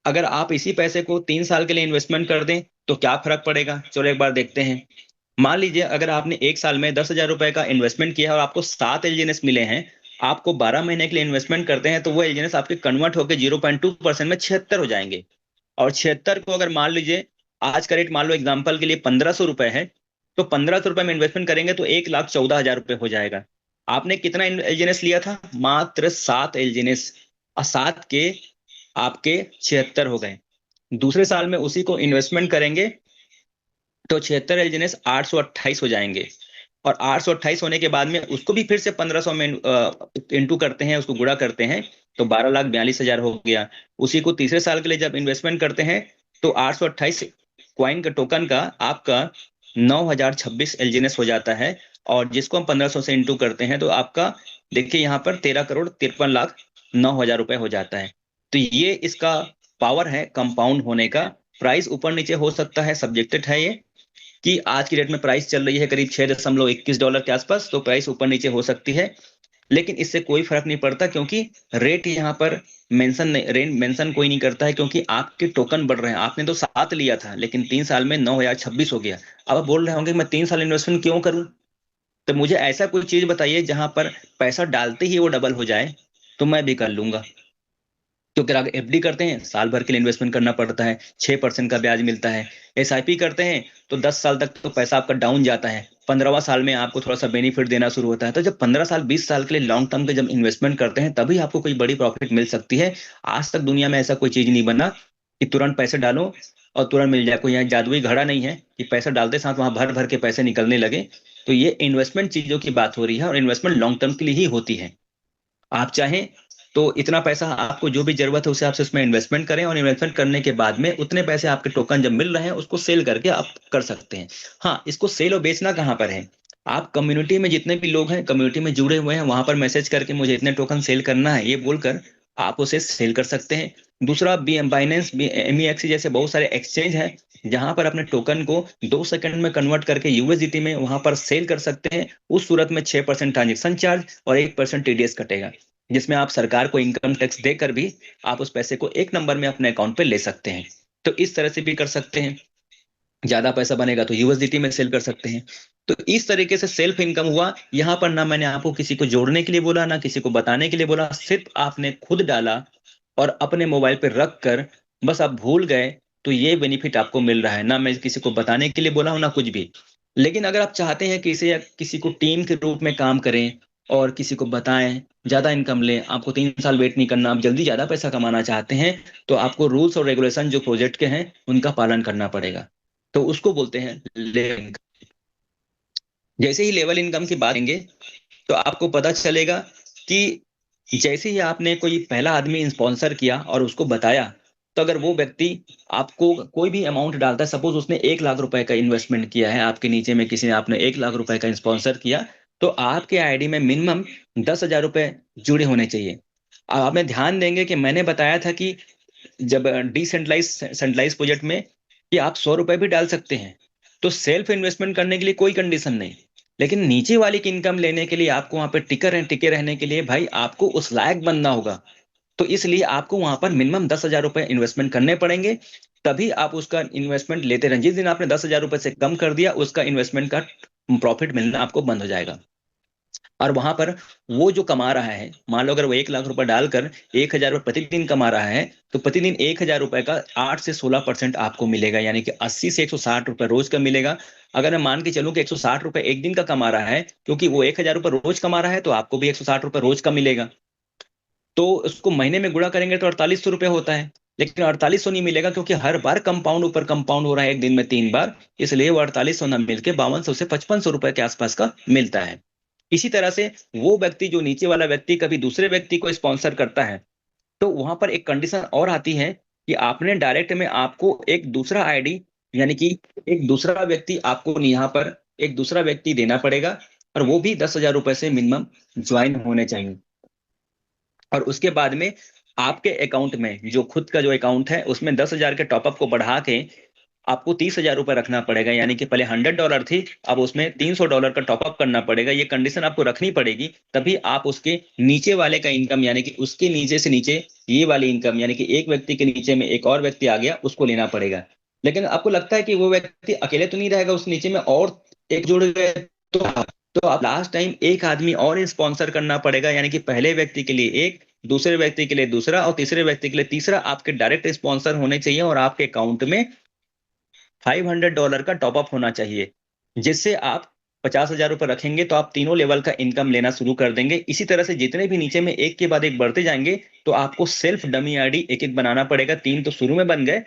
अगर आप इसी पैसे को 3 साल के लिए इन्वेस्टमेंट कर दें तो क्या फर्क पड़ेगा, चलो एक बार देखते हैं। मान लीजिए अगर आपने 1 साल में 10,000 रुपए का इन्वेस्टमेंट किया और आपको 7 एलजीएनएस मिले हैं, आपको 12 महीने के लिए इन्वेस्टमेंट करते हैं तो वो एलजीएनएस आपके कन्वर्ट होकर 0.2% में 76 हो जाएंगे। और 76 को अगर मान लीजिए आज का रेट मान लो एग्जाम्पल के लिए 1,500 रुपए है, तो 1,500 रुपए में इन्वेस्टमेंट करेंगे तो 1,14,000 रुपए हो जाएगा। आपने कितना एलजीएनएस लिया था? मात्र 7 एलजीएनएस, और 7 के आपके 76 हो गए। दूसरे साल में उसी को इन्वेस्टमेंट करेंगे तो 76 एलजीएनएस 828 हो जाएंगे। और 828 होने के बाद में उसको भी फिर से 1,500 में इंटू करते हैं, उसको गुणा करते हैं, तो 12,42,000 हो गया। उसी को तीसरे साल के लिए जब इन्वेस्टमेंट करते हैं तो 828 क्वाइन का टोकन का आपका 9,026 एलजीएनएस हो जाता है। और जिसको हम 1,500 से इंटू करते हैं तो आपका देखिए यहाँ पर 13,53,09,000 रुपए हो जाता है। तो ये इसका पावर है कंपाउंड होने का। प्राइस ऊपर नीचे हो सकता है, सब्जेक्टेड है ये, कि आज की डेट में प्राइस चल रही है करीब $6.21 के आसपास, तो प्राइस ऊपर नीचे हो सकती है, लेकिन इससे कोई फर्क नहीं पड़ता क्योंकि रेट यहाँ पर मेंशन कोई नहीं करता है, क्योंकि आपके टोकन बढ़ रहे हैं। आपने तो 7 लिया था लेकिन 3 साल में 9,026 हो गया। अब आप बोल रहे होंगे मैं 3 साल इन्वेस्टमेंट क्यों करूं? तो मुझे ऐसा कोई चीज बताइए जहां पर पैसा डालते ही वो डबल हो जाए, तो मैं भी कर लूंगा। क्योंकि अगर एफडी करते हैं साल भर के लिए इन्वेस्टमेंट करना पड़ता है, 6% का ब्याज मिलता है। एसआईपी करते हैं तो 10 साल तक तो पैसा आपका डाउन जाता है, 15वां साल में आपको थोड़ा सा बेनिफिट देना शुरू होता है। तो जब 15 साल 20 साल के लिए लॉन्ग टर्म के जब इन्वेस्टमेंट करते हैं तभी आपको कोई बड़ी प्रॉफिट मिल सकती है। आज तक दुनिया में ऐसा कोई चीज नहीं बना कि तुरंत पैसे डालो और तुरंत मिल जाए। कोई यहाँ जादुई घड़ा नहीं है कि पैसा डालते साथ वहां भर भर के पैसे निकलने लगे। तो ये इन्वेस्टमेंट चीजों की बात हो रही है और इन्वेस्टमेंट लॉन्ग टर्म के लिए ही होती है। आप चाहें तो इतना पैसा आपको जो भी जरूरत है उसे आपसे उसमें इन्वेस्टमेंट करें, और इन्वेस्टमेंट करने के बाद में उतने पैसे आपके टोकन जब मिल रहे हैं उसको सेल करके आप कर सकते हैं। हाँ, इसको सेल और बेचना कहाँ पर है? आप कम्युनिटी में जितने भी लोग हैं, कम्युनिटी में जुड़े हुए हैं, वहां पर मैसेज करके मुझे इतने टोकन सेल करना है ये बोलकर आप उसे सेल कर सकते हैं। दूसरा, बाइनेंस एमईएक्स जैसे बहुत सारे एक्सचेंज हैं जहां पर अपने टोकन को 2 सेकंड में कन्वर्ट करके यूएसडीटी में वहां पर सेल कर सकते हैं। उस सूरत में 6% ट्रांजेक्शन चार्ज और 1% टीडीएस कटेगा, जिसमें आप सरकार को इनकम टैक्स देकर भी आप उस पैसे को 1 नंबर में अपने अकाउंट पे ले सकते हैं। तो इस तरह से भी कर सकते हैं। ज्यादा पैसा बनेगा तो यूएसडीटी में सेल कर सकते हैं। तो इस तरीके से सेल्फ इनकम हुआ। यहाँ पर ना मैंने आपको किसी को जोड़ने के लिए बोला, ना किसी को बताने के लिए बोला, सिर्फ आपने खुद डाला और अपने मोबाइल पे रख कर बस आप भूल गए, तो ये बेनिफिट आपको मिल रहा है। ना मैं किसी को बताने के लिए बोला हूं ना कुछ भी। लेकिन अगर आप चाहते हैं कि इसे या किसी को टीम के रूप में काम करें और किसी को बताएं, ज्यादा इनकम लें, आपको 3 साल वेट नहीं करना, आप जल्दी ज्यादा पैसा कमाना चाहते हैं, तो आपको रूल्स और रेगुलेशन जो प्रोजेक्ट के हैं उनका पालन करना पड़ेगा। तो उसको बोलते हैं लेवल इनकम। जैसे ही लेवल इनकम की बात करेंगे तो आपको पता चलेगा कि जैसे ही आपने कोई पहला आदमी स्पॉन्सर किया और उसको बताया, तो अगर वो व्यक्ति आपको कोई भी अमाउंट डालता है, सपोज उसने 1 लाख रुपए का इन्वेस्टमेंट किया है, आपके नीचे में किसी ने आपने 1 लाख रुपए का स्पॉन्सर किया, तो आपके आईडी में मिनिमम 10,000 रुपए जुड़े होने चाहिए। अब आप में ध्यान देंगे कि मैंने बताया था कि जब डिसेंट्रलाइज सेंट्रलाइज प्रोजेक्ट में कि आप 100 रुपए भी डाल सकते हैं। तो सेल्फ इन्वेस्टमेंट करने के लिए कोई कंडीशन नहीं, लेकिन नीचे वाले की इनकम लेने के लिए आपको वहां पे टिके रहने के लिए भाई आपको उस लायक बनना होगा। तो इसलिए आपको वहां पर मिनिमम 10,000 रुपए इन्वेस्टमेंट करने पड़ेंगे, तभी आप उसका इन्वेस्टमेंट लेते रहें। जिस दिन आपने 10,000 रुपए से कम कर दिया, उसका इन्वेस्टमेंट का प्रॉफिट मिलना आपको बंद हो जाएगा। और वहां पर वो जो कमा रहा है, मान लो अगर वो 1 लाख रुपए डालकर 1,000 रुपए प्रतिदिन कमा रहा है, तो प्रतिदिन 1,000 रुपए का 8 से 16% आपको मिलेगा, यानी कि 80 से 160 रुपए रोज का मिलेगा। अगर मैं मान के चलूं कि 160 रुपए एक दिन का कमा रहा है, क्योंकि वो 1,000 रुपए रोज कमा रहा है, तो आपको भी 160 रुपए रोज का मिलेगा। तो उसको महीने में गुणा करेंगे तो 4800 रुपये होता है। लेकिन 4800 नहीं मिलेगा, क्योंकि हर बार कंपाउंड ऊपर कंपाउंड हो रहा है एक दिन में 3 बार, इसलिए वो 4800 ना मिलके 5200 से 5500 रुपए के आसपास का मिलता है। इसी तरह से वो व्यक्ति, जो नीचे वाला व्यक्ति कभी दूसरे व्यक्ति को स्पॉन्सर करता है, तो वहां पर एक कंडीशन और आती है कि आपने डायरेक्ट में आपको एक दूसरा आईडी, यानी कि एक दूसरा व्यक्ति आपको यहाँ पर एक दूसरा व्यक्ति देना पड़ेगा, और वो भी 10,000 रुपए से मिनिमम ज्वाइन होने चाहिए। और उसके बाद में आपके अकाउंट में, जो खुद का जो अकाउंट है, उसमें 10,000 के टॉपअप को बढ़ा के आपको 30,000 रुपए रखना पड़ेगा। यानी कि पहले $100 थी, अब उसमें $300 का टॉपअप करना पड़ेगा। ये कंडीशन आपको रखनी पड़ेगी, तभी आप उसके नीचे वाले का इनकम, यानी कि उसके नीचे से नीचे ये वाली इनकम, यानी कि एक व्यक्ति के नीचे में एक और व्यक्ति आ गया, उसको लेना पड़ेगा। लेकिन आपको लगता है कि वो व्यक्ति अकेले तो नहीं रहेगा, उस नीचे में और एक जुड़ गए, तो आप लास्ट टाइम एक आदमी और स्पॉन्सर करना पड़ेगा, यानी कि पहले व्यक्ति के लिए एक, दूसरे व्यक्ति के लिए दूसरा, और तीसरे व्यक्ति के लिए तीसरा आपके डायरेक्ट स्पॉन्सर होने चाहिए, और आपके अकाउंट में $500 का टॉपअप होना चाहिए, जिससे आप 50,000 रुपए रखेंगे तो आप तीनों लेवल का इनकम लेना शुरू कर देंगे। इसी तरह से जितने भी नीचे में एक के बाद एक बढ़ते जाएंगे, तो आपको सेल्फ डमी आईडी एक एक बनाना पड़ेगा। 3 तो शुरू में बन गए,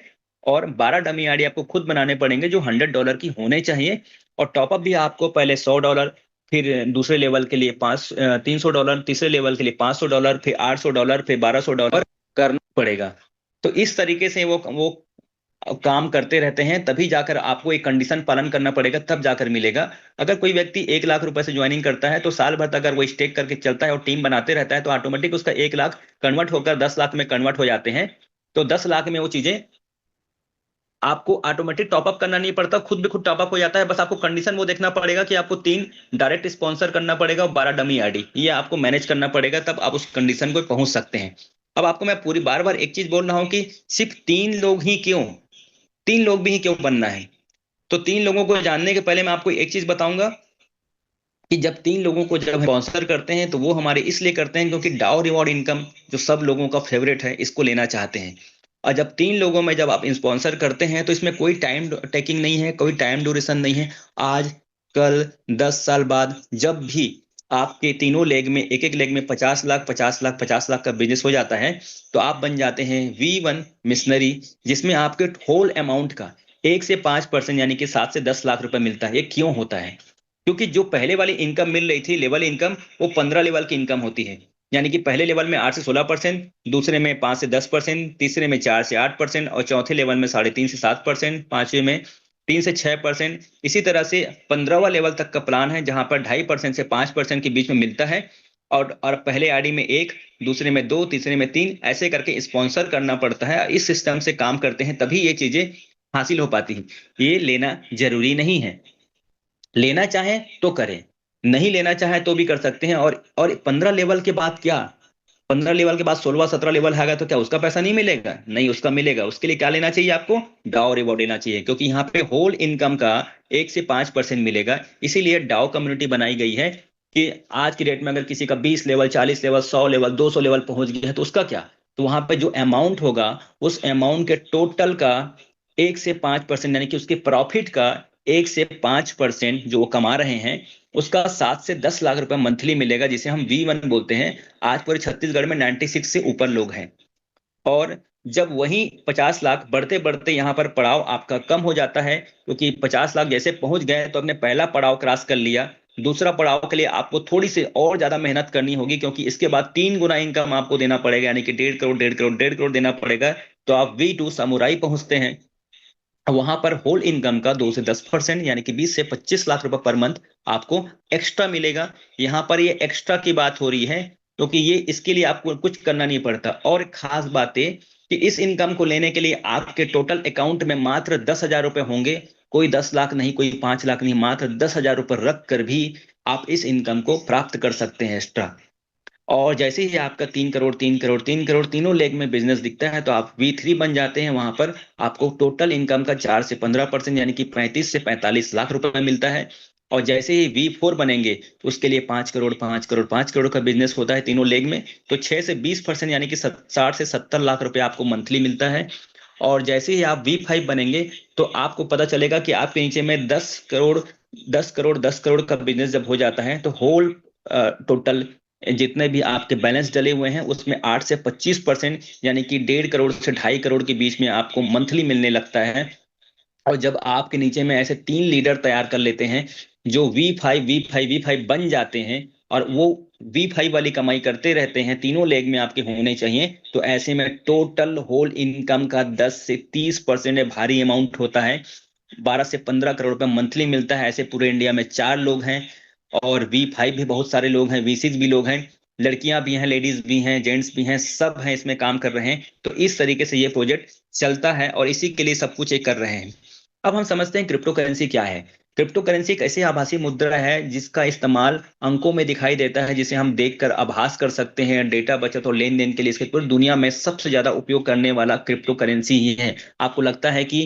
और 12 डमी आईडी आपको खुद बनाने पड़ेंगे, जो $100 की होने चाहिए। और टॉपअप भी आपको पहले $100, फिर दूसरे लेवल के लिए $300, तीसरे लेवल के लिए $500, फिर $800, फिर $1,200 करना पड़ेगा। तो इस तरीके से वो काम करते रहते हैं, तभी जाकर आपको एक कंडीशन पालन करना पड़ेगा, तब जाकर मिलेगा। अगर कोई व्यक्ति 1 लाख रुपए से ज्वाइनिंग करता है, तो साल भर तक अगर वो स्टेक करके चलता है और टीम बनाते रहता है, तो ऑटोमेटिक उसका 1 लाख कन्वर्ट होकर 10 लाख में कन्वर्ट हो जाते हैं। तो 10 लाख में वो चीजें आपको ऑटोमेटिक टॉपअप करना नहीं पड़ता, खुद भी खुद टॉपअप हो जाता है। बस आपको कंडीशन वो देखना पड़ेगा कि आपको 3 डायरेक्ट स्पॉन्सर करना पड़ेगा और 12 डमी आईडी, ये आपको मैनेज करना पड़ेगा, तब आप उस कंडीशन को पहुंच सकते हैं। अब आपको मैं पूरी बार बार एक चीज बोल रहा हूं कि सिर्फ 3 लोग ही क्यों, 3 लोग भी ही क्यों बनना है। तो 3 लोगों को जानने के पहले मैं आपको एक चीज बताऊंगा कि जब 3 लोगों को जब स्पॉन्सर करते हैं, तो वो हमारे इसलिए करते हैं क्योंकि डाउ रिवॉर्ड इनकम जो सब लोगों का फेवरेट है, इसको लेना चाहते हैं। और जब 3 लोगों में जब आप स्पॉन्सर करते हैं, तो इसमें कोई टाइम टेकिंग नहीं है, कोई टाइम ड्यूरेशन नहीं है। आज, कल, 10 साल बाद, जब भी आपके तीनों लेग में, एक एक लेग में 50 लाख 50 लाख 50 लाख का बिजनेस हो जाता है, तो आप बन जाते हैं V1 मिशनरी, जिसमें आपके होल अमाउंट का 1 से 5%, यानी कि 7 से 10 लाख रुपए मिलता है। ये क्यों होता है? क्योंकि जो पहले वाली इनकम मिल रही थी, लेवल इनकम, वो 15 लेवल की इनकम होती है। यानी कि पहले लेवल में 8 से 16%, दूसरे में 5 से 10%, तीसरे में 4 से 8%, और चौथे लेवल में 3.5 से 7%, पांचवे में 3 से 6%। इसी तरह से 15वां लेवल तक का प्लान है, जहां पर 2.5% से 5% के बीच में मिलता है। और पहले आईडी में 1, दूसरे में 2, तीसरे में 3, ऐसे करके स्पॉन्सर करना पड़ता है। इस सिस्टम से काम करते हैं, तभी ये चीजें हासिल हो पाती हैं। ये लेना जरूरी नहीं है, लेना चाहे तो करें, नहीं लेना चाहे तो भी कर सकते हैं। और 15 लेवल के बाद क्या, 15 लेवल के बाद 16वां 17 लेवल आएगा, तो क्या उसका पैसा नहीं मिलेगा? नहीं, उसका मिलेगा। उसके लिए क्या लेना चाहिए आपको? डाउ रिवॉर्ड लेना चाहिए, क्योंकि यहाँ पे होल इनकम का 1 से 5% मिलेगा। इसीलिए डाउ कम्युनिटी बनाई गई है कि आज की डेट में अगर किसी का 20 लेवल, 40 लेवल, 100 लेवल, 200 लेवल पहुंच गया है, तो उसका क्या? तो वहां पे जो अमाउंट होगा, उस अमाउंट के टोटल का 1 से 5%, यानी कि उसके प्रॉफिट का 1 से 5% जो वो कमा रहे हैं, उसका 7 से 10 लाख रुपए मंथली मिलेगा, जिसे हम V1 बोलते हैं। आज पूरे छत्तीसगढ़ में 96 से ऊपर लोग हैं। और जब वही 50 लाख बढ़ते बढ़ते यहाँ पर पड़ाव आपका कम हो जाता है, क्योंकि 50 लाख जैसे पहुंच गए तो अपने पहला पड़ाव क्रॉस कर लिया। दूसरा पड़ाव के लिए आपको थोड़ी सी और ज्यादा मेहनत करनी होगी, क्योंकि इसके बाद 3 गुना इनकम आपको देना पड़ेगा, यानी कि 1.5 करोड़ 1.5 करोड़ 1.5 करोड़ देना पड़ेगा। तो आप V2 समुराई पहुंचते हैं। वहां पर होल इनकम का 2 से 10%, यानी कि 20 से 25 लाख रुपए पर मंथ आपको एक्स्ट्रा मिलेगा। यहाँ पर ये एक्स्ट्रा की बात हो रही है, क्योंकि ये इसके लिए आपको कुछ करना नहीं पड़ता। और खास बात है कि इस इनकम को लेने के लिए आपके टोटल अकाउंट में मात्र 10,000 रुपए होंगे। कोई 10 लाख नहीं, कोई 5 लाख नहीं, मात्र 10,000 रुपए रख कर भी आप इस इनकम को प्राप्त कर सकते हैं एक्स्ट्रा। और जैसे ही आपका 3 करोड़ 3 करोड़ 3 करोड़ तीनों लेग में बिजनेस दिखता है तो आप V3 बन जाते हैं। वहां पर आपको टोटल इनकम का 4 से 15% यानी कि 35 से 45 लाख रुपए मिलता है। और जैसे ही V4 बनेंगे तो उसके लिए 5 करोड़ 5 करोड़ 5 करोड़ का बिजनेस होता है तीनों लेग में, तो 6 से 20% यानी कि 60 से 70 लाख रुपए आपको मंथली मिलता है। और जैसे ही आप V5 बनेंगे तो आपको पता चलेगा कि आपके नीचे में 10 करोड़ 10 करोड़ 10 करोड़ का बिजनेस जब हो जाता है तो होल टोटल जितने भी आपके बैलेंस डले हुए हैं उसमें 8 से 25% यानी कि 1.5 करोड़ से 2.5 करोड़ के बीच में आपको मंथली मिलने लगता है। और जब आपके नीचे में ऐसे 3 लीडर तैयार कर लेते हैं जो V5 बन जाते हैं और वो V5 वाली कमाई करते रहते हैं, तीनों लेग में आपके होने चाहिए, तो ऐसे में टोटल होल इनकम का 10 से 30% भारी अमाउंट होता है। 12 से 15 करोड़ रुपए मंथली मिलता है। ऐसे पूरे इंडिया में 4 लोग हैं। और V5 भी बहुत सारे लोग हैं, V6 भी लोग हैं, लड़कियां भी हैं, लेडीज भी हैं, जेंट्स भी हैं, सब हैं इसमें काम कर रहे हैं। तो इस तरीके से ये प्रोजेक्ट चलता है और इसी के लिए सब कुछ ये कर रहे हैं। अब हम समझते हैं क्रिप्टो करेंसी क्या है। क्रिप्टो करेंसी एक ऐसी आभासी मुद्रा है जिसका इस्तेमाल अंकों में दिखाई देता है, जिसे हम देखकर आभास कर सकते हैं डेटा बचत और लेन देन के लिए। इसके पूरी दुनिया में सबसे ज्यादा उपयोग करने वाला क्रिप्टो करेंसी ही है। आपको लगता है कि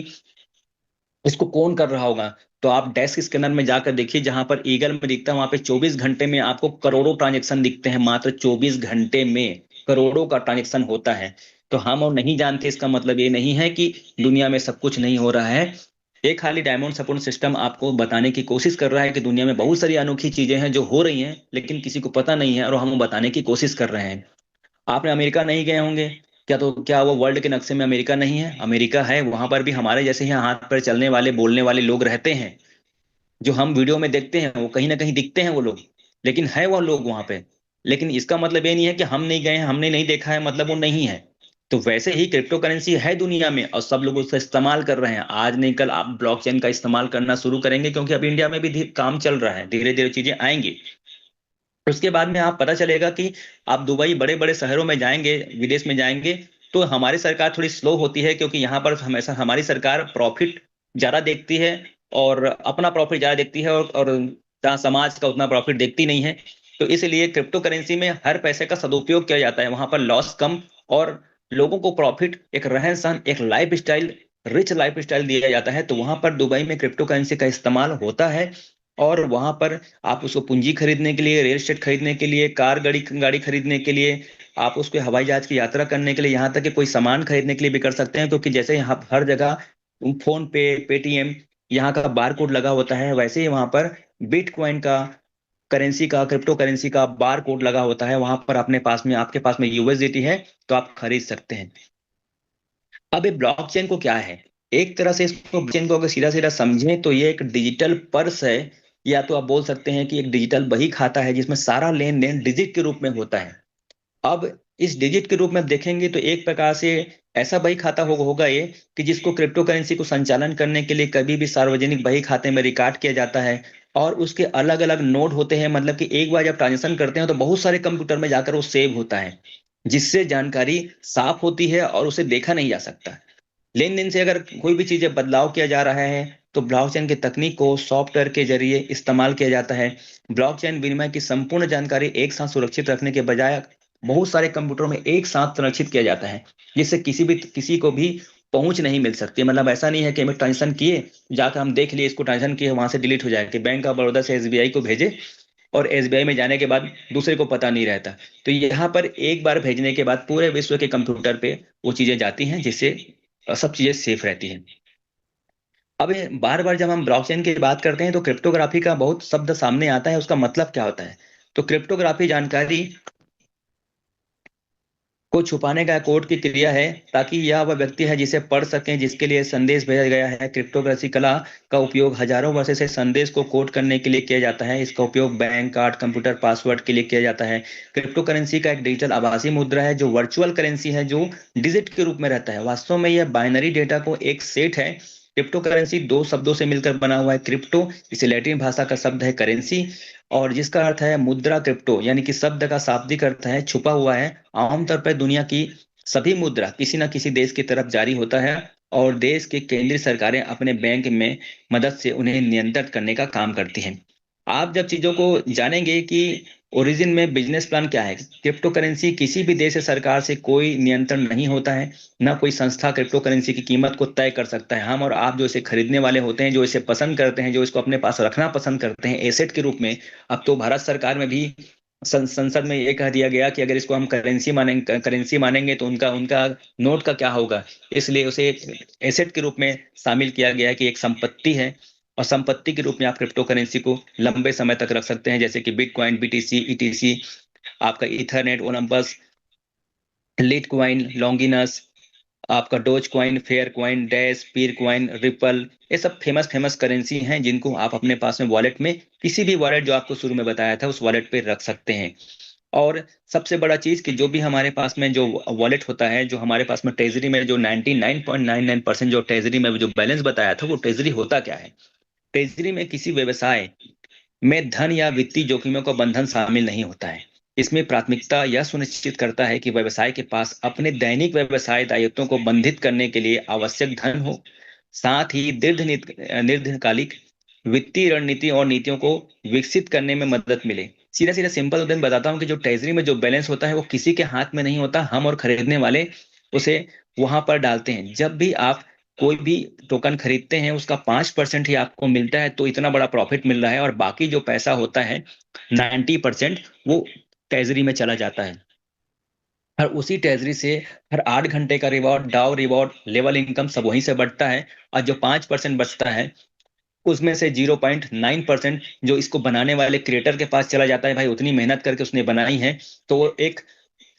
इसको कौन कर रहा होगा, तो आप डेस्क स्कैनर में जाकर देखिए, जहां पर ईगल में दिखता है वहां पे 24 घंटे में आपको करोड़ों ट्रांजेक्शन दिखते हैं। मात्र 24 घंटे में करोड़ों का ट्रांजेक्शन होता है। तो हम और नहीं जानते, इसका मतलब ये नहीं है कि दुनिया में सब कुछ नहीं हो रहा है। एक खाली डायमंड सपोर्ट सिस्टम आपको बताने की कोशिश कर रहा है कि दुनिया में बहुत सारी अनोखी चीजें हैं जो हो रही हैं लेकिन किसी को पता नहीं है, और हम बताने की कोशिश कर रहे हैं। आपने अमेरिका नहीं गए होंगे क्या? तो क्या वो वर्ल्ड के नक्शे में अमेरिका नहीं है? अमेरिका है। वहां पर भी हमारे जैसे यहाँ हाथ पर चलने वाले बोलने वाले लोग रहते हैं, जो हम वीडियो में देखते हैं वो कहीं ना कहीं दिखते हैं वो लोग, लेकिन है वो लोग वहां पे। लेकिन इसका मतलब ये नहीं है कि हम नहीं गए हैं, हमने नहीं देखा है, मतलब वो नहीं है। तो वैसे ही क्रिप्टो करेंसी है दुनिया में और सब लोग उसका इस्तेमाल कर रहे हैं। आज नहीं कल आप ब्लॉकचेन का इस्तेमाल करना शुरू करेंगे, क्योंकि अभी इंडिया में भी काम चल रहा है, धीरे धीरे चीजें आएंगी। उसके बाद में आप पता चलेगा कि आप दुबई बड़े बड़े शहरों में जाएंगे, विदेश में जाएंगे, तो हमारी सरकार थोड़ी स्लो होती है, क्योंकि यहाँ पर हमेशा हमारी सरकार प्रॉफिट ज्यादा देखती है और अपना प्रॉफिट ज्यादा देखती है, और जहाँ समाज का उतना प्रॉफिट देखती नहीं है। तो इसलिए क्रिप्टो करेंसी में हर पैसे का सदुपयोग किया जाता है, वहां पर लॉस कम और लोगों को प्रॉफिट, एक रहन सहन, एक life style, rich life style दिया जाता है। तो वहां पर दुबई में क्रिप्टो करेंसी का इस्तेमाल होता है। और वहां पर आप उसको पूंजी खरीदने के लिए, रियल एस्टेट खरीदने के लिए, कार गाड़ी गाड़ी खरीदने के लिए, आप उसको हवाई जहाज की यात्रा करने के लिए, यहाँ तक कि कोई सामान खरीदने के लिए भी कर सकते हैं। क्योंकि जैसे यहाँ हर जगह फोन पे, पेटीएम, यहाँ का बार कोड लगा होता है, वैसे ही वहां पर बिटकॉइन का, करेंसी का, क्रिप्टो करेंसी का बार कोड लगा होता है। वहां पर अपने पास में, आपके पास में यूएसडीटी है तो आप खरीद सकते हैं। अब ये ब्लॉकचेन को क्या है? एक तरह से इसको, ब्लॉकचेन को अगर सीधा सीधा समझें तो ये एक डिजिटल पर्स है, या तो आप बोल सकते हैं कि एक डिजिटल बही खाता है जिसमें सारा लेन देन डिजिट के रूप में होता है। अब इस डिजिट के रूप में देखेंगे तो एक प्रकार से ऐसा बही खाता होगा ये, कि जिसको क्रिप्टो करेंसी को संचालन करने के लिए कभी भी सार्वजनिक बही खाते में रिकॉर्ड किया जाता है। और उसके अलग अलग नोड होते हैं, मतलब कि एक बार जब ट्रांजेक्शन करते हैं तो बहुत सारे कंप्यूटर में जाकर वो सेव होता है, जिससे जानकारी साफ होती है और उसे देखा नहीं जा सकता। लेन देन से अगर कोई भी चीजें बदलाव किया जा रहा है तो ब्लॉकचेन की तकनीक को सॉफ्टवेयर के जरिए इस्तेमाल किया जाता है। ब्लॉकचेन विनिमय की संपूर्ण जानकारी एक साथ सुरक्षित रखने के बजाय बहुत सारे कंप्यूटरों में एक साथ संरक्षित किया जाता है, जिससे किसी को भी पहुंच नहीं मिल सकती। मतलब ऐसा नहीं है कि हमें ट्रांजेक्शन किए, जाकर हम देख लिए इसको ट्रांजेक्शन किए, वहां से डिलीट हो जाए, कि बैंक ऑफ बड़ौदा से एसबीआई को भेजे और एसबीआई में जाने के बाद दूसरे को पता नहीं रहता। तो यहाँ पर एक बार भेजने के बाद पूरे विश्व के कंप्यूटर पे वो चीजें जाती हैं, जिससे सब चीजें सेफ रहती हैं। अब बार बार जब हम ब्लॉकचेन की बात करते हैं तो क्रिप्टोग्राफी का बहुत शब्द सामने आता है, उसका मतलब क्या होता है? तो क्रिप्टोग्राफी जानकारी को छुपाने का कोड की क्रिया है, ताकि यह वह व्यक्ति है जिसे पढ़ सकें जिसके लिए संदेश भेजा गया है। क्रिप्टोग्राफी कला का उपयोग हजारों वर्ष से संदेश को कोड करने के लिए किया जाता है। इसका उपयोग बैंक, कार्ड, कंप्यूटर पासवर्ड के लिए किया जाता है। क्रिप्टो करेंसी का एक डिजिटल आभासी मुद्रा है जो वर्चुअल करेंसी है, जो डिजिट के रूप में रहता है। वास्तव में यह बाइनरी डेटा को एक सेट है। क्रिप्टो करेंसी दो शब्दों से मिलकर बना हुआ है। क्रिप्टो इसे लैटिन भाषा का शब्द है करेंसी, और जिसका अर्थ है मुद्रा। क्रिप्टो यानी कि शब्द का शाब्दिक अर्थ है छुपा हुआ है। आमतौर पर दुनिया की सभी मुद्रा किसी ना किसी देश की तरफ जारी होता है, और देश के केंद्रीय सरकारें अपने बैंक में मदद से उन्हें नियंत्रित करने का काम करती हैं। आप जब चीजों को जानेंगे कि ओरिजिन में बिजनेस प्लान क्या है, क्रिप्टो करेंसी किसी भी देश या सरकार से कोई नियंत्रण नहीं होता है। ना कोई संस्था क्रिप्टो करेंसी की कीमत को तय कर सकता है। हम और आप जो इसे खरीदने वाले होते हैं, जो इसे पसंद करते हैं, जो इसको अपने पास रखना पसंद करते हैं एसेट के रूप में। अब तो भारत सरकार में भी संसद में ये कह दिया गया कि अगर इसको हम करेंसी मानेंगे तो उनका उनका नोट का क्या होगा। इसलिए उसे एसेट के रूप में शामिल किया गया है कि एक संपत्ति है, और संपत्ति के रूप में आप क्रिप्टो करेंसी को लंबे समय तक रख सकते हैं, जैसे कि बिटकॉइन, बीटीसी, ईटीसी, आपका ethernet, Olympus, litecoin, Longinus, आपका dogecoin, faircoin, dash, peercoin, ripple. ये सब फेमस फेमस करेंसी हैं जिनको आप अपने पास में वॉलेट में, किसी भी वॉलेट जो आपको शुरू में बताया था उस वॉलेट पे रख सकते हैं। और सबसे बड़ा चीज कि जो भी हमारे पास में जो वॉलेट होता है, जो हमारे पास में ट्रेजरी में जो 99.99% जो ट्रेजरी में जो बैलेंस बताया था, वो ट्रेजरी होता क्या है। ट्रेजरी में किसी व्यवसाय में धन या वित्तीय जोखिमों का बंधन शामिल नहीं होता है। इसमें प्राथमिकता यह सुनिश्चित करता है कि व्यवसाय के पास अपने दैनिक व्यवसाय दायित्वों को बंधित करने के लिए आवश्यक धन हो, साथ ही दीर्घकालिक वित्तीय रणनीति और नीतियों को विकसित करने में मदद मिले। सीधा सीधा सिंपल उदाहरण बताता हूँ कि जो ट्रेजरी में जो बैलेंस होता है वो किसी के हाथ में नहीं होता, हम और खरीदने वाले उसे वहां पर डालते हैं। जब भी आप कोई भी टोकन खरीदते हैं उसका 5% ही आपको मिलता है, तो इतना बड़ा प्रॉफिट मिल रहा है, और बाकी जो पैसा होता है 90% वो ट्रेजरी में चला जाता है। और उसी ट्रेजरी से हर 8 घंटे का रिवॉर्ड, डाउ रिवॉर्ड, लेवल इनकम सब वहीं से बढ़ता है। और जो 5% बचता है उसमें से 0.9% जो इसको बनाने वाले क्रिएटर के पास चला जाता है। भाई उतनी मेहनत करके उसने बनाई है, तो वो एक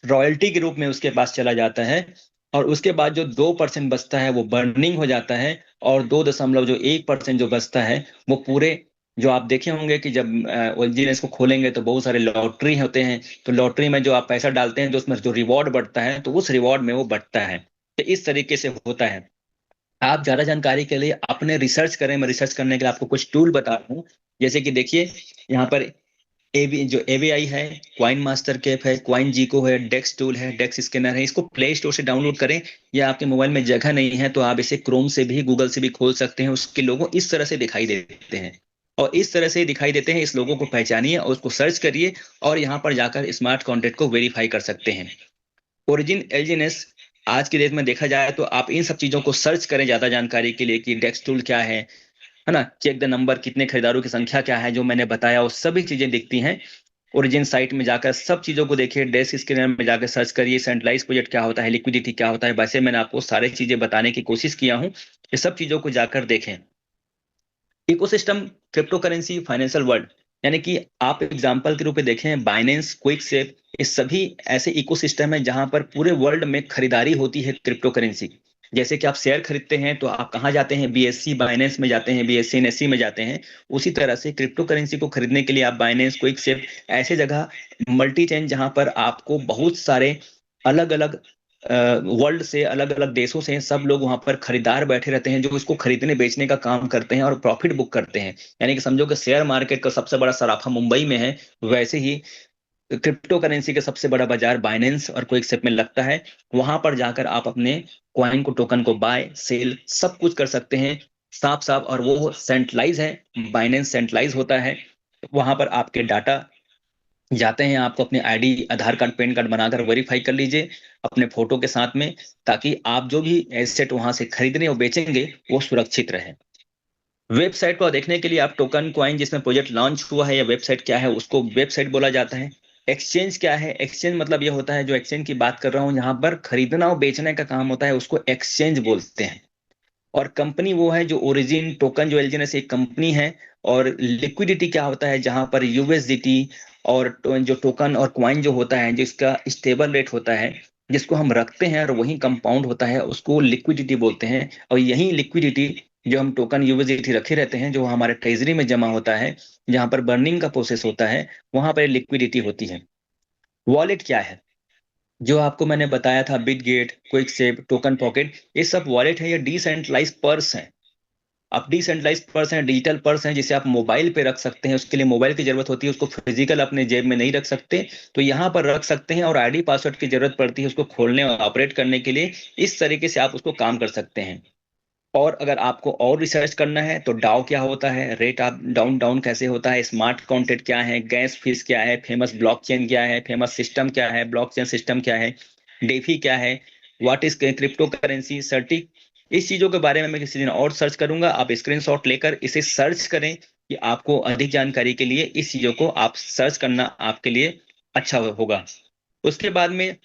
रॉयल्टी के रूप में उसके पास चला जाता है। और उसके बाद जो 2% बचता है वो बर्निंग हो जाता है। और 2.1% जो बचता है वो पूरे, जो आप देखे होंगे कि जब ओरिजिन को खोलेंगे तो बहुत सारे लॉटरी होते हैं, तो लॉटरी में जो आप पैसा डालते हैं तो उसमें जो रिवॉर्ड बढ़ता है तो उस रिवॉर्ड में वो बढ़ता है। तो इस तरीके से होता है। आप ज्यादा जानकारी के लिए अपने रिसर्च करें। मैं रिसर्च करने के लिए आपको कुछ टूल बता रहा हूँ। जैसे कि देखिए, यहाँ पर एवीआई है, क्वाइन मास्टर कैप है, क्वाइन जीको है, डेक्स टूल है, डेक्स स्कैनर है। इसको प्ले स्टोर से डाउनलोड करें, या आपके मोबाइल में जगह नहीं है तो आप इसे क्रोम से भी, गूगल से भी खोल सकते हैं। उसके लोगो इस तरह से दिखाई देते हैं, और इस तरह से दिखाई देते हैं। इस लोगों को पहचानिए और उसको सर्च करिए, और यहाँ पर जाकर स्मार्ट कॉन्ट्रैक्ट को वेरीफाई कर सकते हैं। ओरिजिन, एलजीएनएस, आज की डेट में देखा जाए तो आप इन सब चीजों को सर्च करें ज्यादा जानकारी के लिए कि डेक्स टूल क्या है ना, चेक द नंबर, कितने खरीदारों की संख्या क्या है, जो मैंने बताया वो सभी चीजें दिखती हैं। ओरिजिन साइट में जाकर सब चीजों को देखिए, डेस्क स्कैनर में जाकर सर्च करिए, सेंट्रलाइज प्रोजेक्ट क्या होता है, लिक्विडिटी क्या होता है। वैसे मैंने आपको सारी चीजें बताने की कोशिश किया हूँ, ये सब चीजों को जाकर देखें। Ecosystem, crypto currency, financial world, यानी कि आप एग्जांपल के रूप में देखें बाइनेंस, क्विकसेप, ये सभी ऐसे इकोसिस्टम है जहां पर पूरे वर्ल्ड में खरीदारी होती है क्रिप्टो करेंसी। जैसे कि आप शेयर खरीदते हैं तो आप कहाँ जाते हैं, बीएससी बाइनेंस में जाते हैं, बीएससी एनएससी में जाते हैं। उसी तरह से क्रिप्टो करेंसी को खरीदने के लिए आप बाइनेंस, क्विकसेप, ऐसे जगह, मल्टी चेन, जहां पर आपको बहुत सारे अलग अलग वर्ल्ड से, अलग अलग देशों से सब लोग वहां पर खरीदार बैठे रहते हैं, जो इसको खरीदने बेचने का काम करते हैं और प्रॉफिट बुक करते हैं। यानी कि समझो कि शेयर मार्केट का सबसे बड़ा सराफा मुंबई में है, वैसे ही क्रिप्टो करेंसी का सबसे बड़ा बाजार बाइनेंस और क्विकसेप में लगता है। वहां पर जाकर आप अपने कॉइन को, टोकन को बाय सेल सब कुछ कर सकते हैं, साफ साफ। और वो सेंट्रलाइज है, बाइनेंस सेंट्रलाइज होता है। वहां पर आपके डाटा जाते हैं, आपको अपने आईडी, आधार कार्ड, पैन कार्ड बनाकर वेरीफाई कर लीजिए अपने फोटो के साथ में, ताकि आप जो भी एसेट वहां से खरीदने और बेचेंगे वो सुरक्षित रहे। वेबसाइट को देखने के लिए आप टोकन कॉइन जिसमें प्रोजेक्ट लॉन्च हुआ है या वेबसाइट क्या है उसको वेबसाइट बोला जाता है। एक्सचेंज क्या है, एक्सचेंज मतलब ये होता है, जो एक्सचेंज की बात कर रहा हूँ यहाँ पर खरीदना और बेचने का काम होता है, उसको एक्सचेंज बोलते हैं। और कंपनी वो है जो ओरिजिन, टोकन जो एलजीएनएस एक कंपनी है। और लिक्विडिटी क्या होता है, जहां पर यूएसडीटी और जो टोकन और क्वाइन जो होता है, जिसका स्टेबल रेट होता है, जिसको हम रखते हैं और वही कंपाउंड होता है, उसको लिक्विडिटी बोलते हैं। और यही लिक्विडिटी, जो हम टोकन यूएसडीटी रखे रहते हैं, जो हमारे ट्रेजरी में जमा होता है, जहां पर बर्निंग का प्रोसेस होता है, वहां पर लिक्विडिटी होती है। वॉलेट क्या है, जो आपको मैंने बताया था, बिटगेट, क्विकसेप, टोकन पॉकेट, ये सब वॉलेट है या डिसेंट्रलाइज पर्स है। आप डिसेंट्रलाइज पर्स हैं, डिजिटल पर्स हैं, जिसे आप मोबाइल पे रख सकते हैं, उसके लिए मोबाइल की जरूरत होती है, उसको फिजिकल अपने जेब में नहीं रख सकते, तो यहाँ पर रख सकते हैं। और आईडी पासवर्ड की जरूरत पड़ती है उसको खोलने और ऑपरेट करने के लिए। इस तरीके से आप उसको काम कर सकते हैं। और अगर आपको और रिसर्च करना है तो डाउ क्या होता है, रेट ऑफ डाउन डाउन कैसे होता है, स्मार्ट कॉन्ट्रैक्ट क्या है, गैस फीस क्या है, फेमस ब्लॉकचेन क्या है, फेमस सिस्टम क्या है, ब्लॉकचेन सिस्टम क्या है, डेफी क्या है, व्हाट इज क्रिप्टो करेंसी सर्टिक, इस चीजों के बारे में मैं किसी दिन और सर्च करूंगा। आप स्क्रीनशॉट लेकर इसे सर्च करें कि आपको अधिक जानकारी के लिए इस चीजों को आप सर्च करना आपके लिए अच्छा होगा। उसके बाद में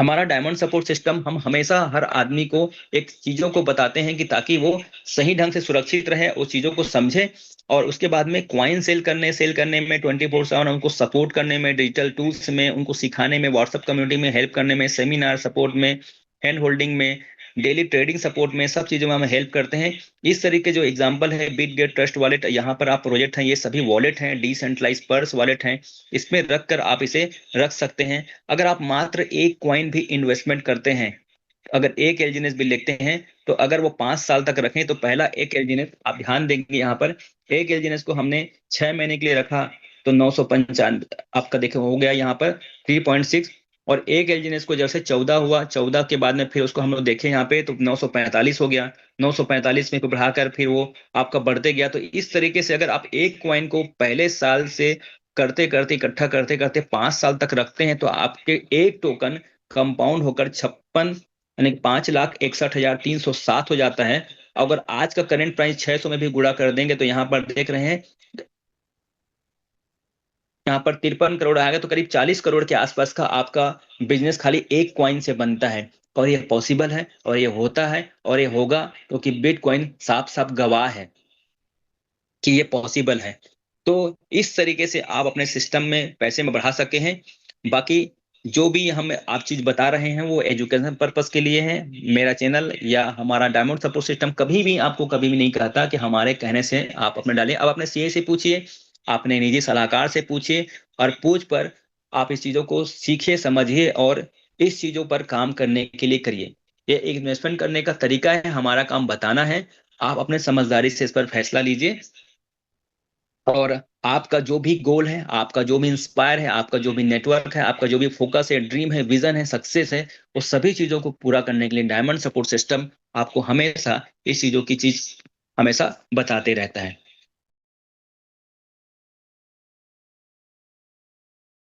हमारा डायमंड सपोर्ट सिस्टम, हम हमेशा हर आदमी को एक चीजों को बताते हैं कि ताकि वो सही ढंग से सुरक्षित रहे, उस चीजों को समझे। और उसके बाद में क्वाइन सेल करने में 24/7 उनको सपोर्ट करने में, डिजिटल टूल्स में उनको सिखाने में, व्हाट्सएप कम्युनिटी में हेल्प करने में, सेमिनार सपोर्ट में, हैंड होल्डिंग में, डेली ट्रेडिंग सपोर्ट में, सब चीजों में हम हेल्प करते हैं। इस तरीके जो एग्जांपल है, बिटगेट, ट्रस्ट वॉलेट, यहाँ पर आप प्रोजेक्ट हैं, ये सभी वॉलेट हैं, डिसेंट्रलाइज पर्स वॉलेट हैं, इसमें रख कर आप इसे रख सकते हैं। अगर आप मात्र एक क्वाइन भी इन्वेस्टमेंट करते हैं, अगर एक एलजीएनएस भी लेते हैं, तो अगर वो 5 साल तक रखें, तो पहला एक एलजीएनएस आप ध्यान देंगे यहाँ पर, एक एलजीएनएस को हमने 6 महीने के लिए रखा, तो 995 आपका देखो हो गया यहाँ पर 3.6। और एक एलजीएनएस को जब से 14 हुआ, 14 के बाद में फिर उसको हम लोग देखें यहाँ पे, तो 945 हो गया, 945 में को बढ़ाकर फिर वो आपका बढ़ते गया। तो इस तरीके से अगर आप एक कॉइन को पहले साल से करते करते, इकट्ठा करते करते 5 साल तक रखते हैं, तो आपके एक टोकन कंपाउंड होकर 56 यानी 5,61,307 हो जाता है। अगर आज का करंट प्राइस 600 में भी गुणा कर देंगे, तो यहाँ पर देख रहे हैं, यहाँ पर 53 करोड़ आएगा, तो करीब 40 करोड़ के आसपास का आपका बिजनेस खाली एक क्वाइन से बनता है। और ये पॉसिबल है, और ये होता है, और ये होगा, क्योंकि बिटकॉइन साफ साफ गवाह है कि ये पॉसिबल है। तो इस तरीके से आप अपने सिस्टम में पैसे में बढ़ा सके हैं। बाकी जो भी हम आप चीज बता रहे हैं वो एजुकेशन पर्पस के लिए है। मेरा चैनल या हमारा डायमंड सपोर्ट सिस्टम कभी भी आपको कभी भी नहीं कहता कि हमारे कहने से आप अपने डालिए। अब अपने सीए से पूछिए, अपने निजी सलाहकार से पूछिए, और पूछ पर आप इस चीजों को सीखिए, समझिए, और इस चीजों पर काम करने के लिए करिए। ये एक इन्वेस्टमेंट करने का तरीका है, हमारा काम बताना है। आप अपने समझदारी से इस पर फैसला लीजिए। और आपका जो भी गोल है, आपका जो भी इंस्पायर है, आपका जो भी नेटवर्क है, आपका जो भी फोकस है, ड्रीम है, विजन है, सक्सेस है, वो सभी चीजों को पूरा करने के लिए डायमंड सपोर्ट सिस्टम आपको हमेशा इस चीजों की चीज हमेशा बताते रहता है।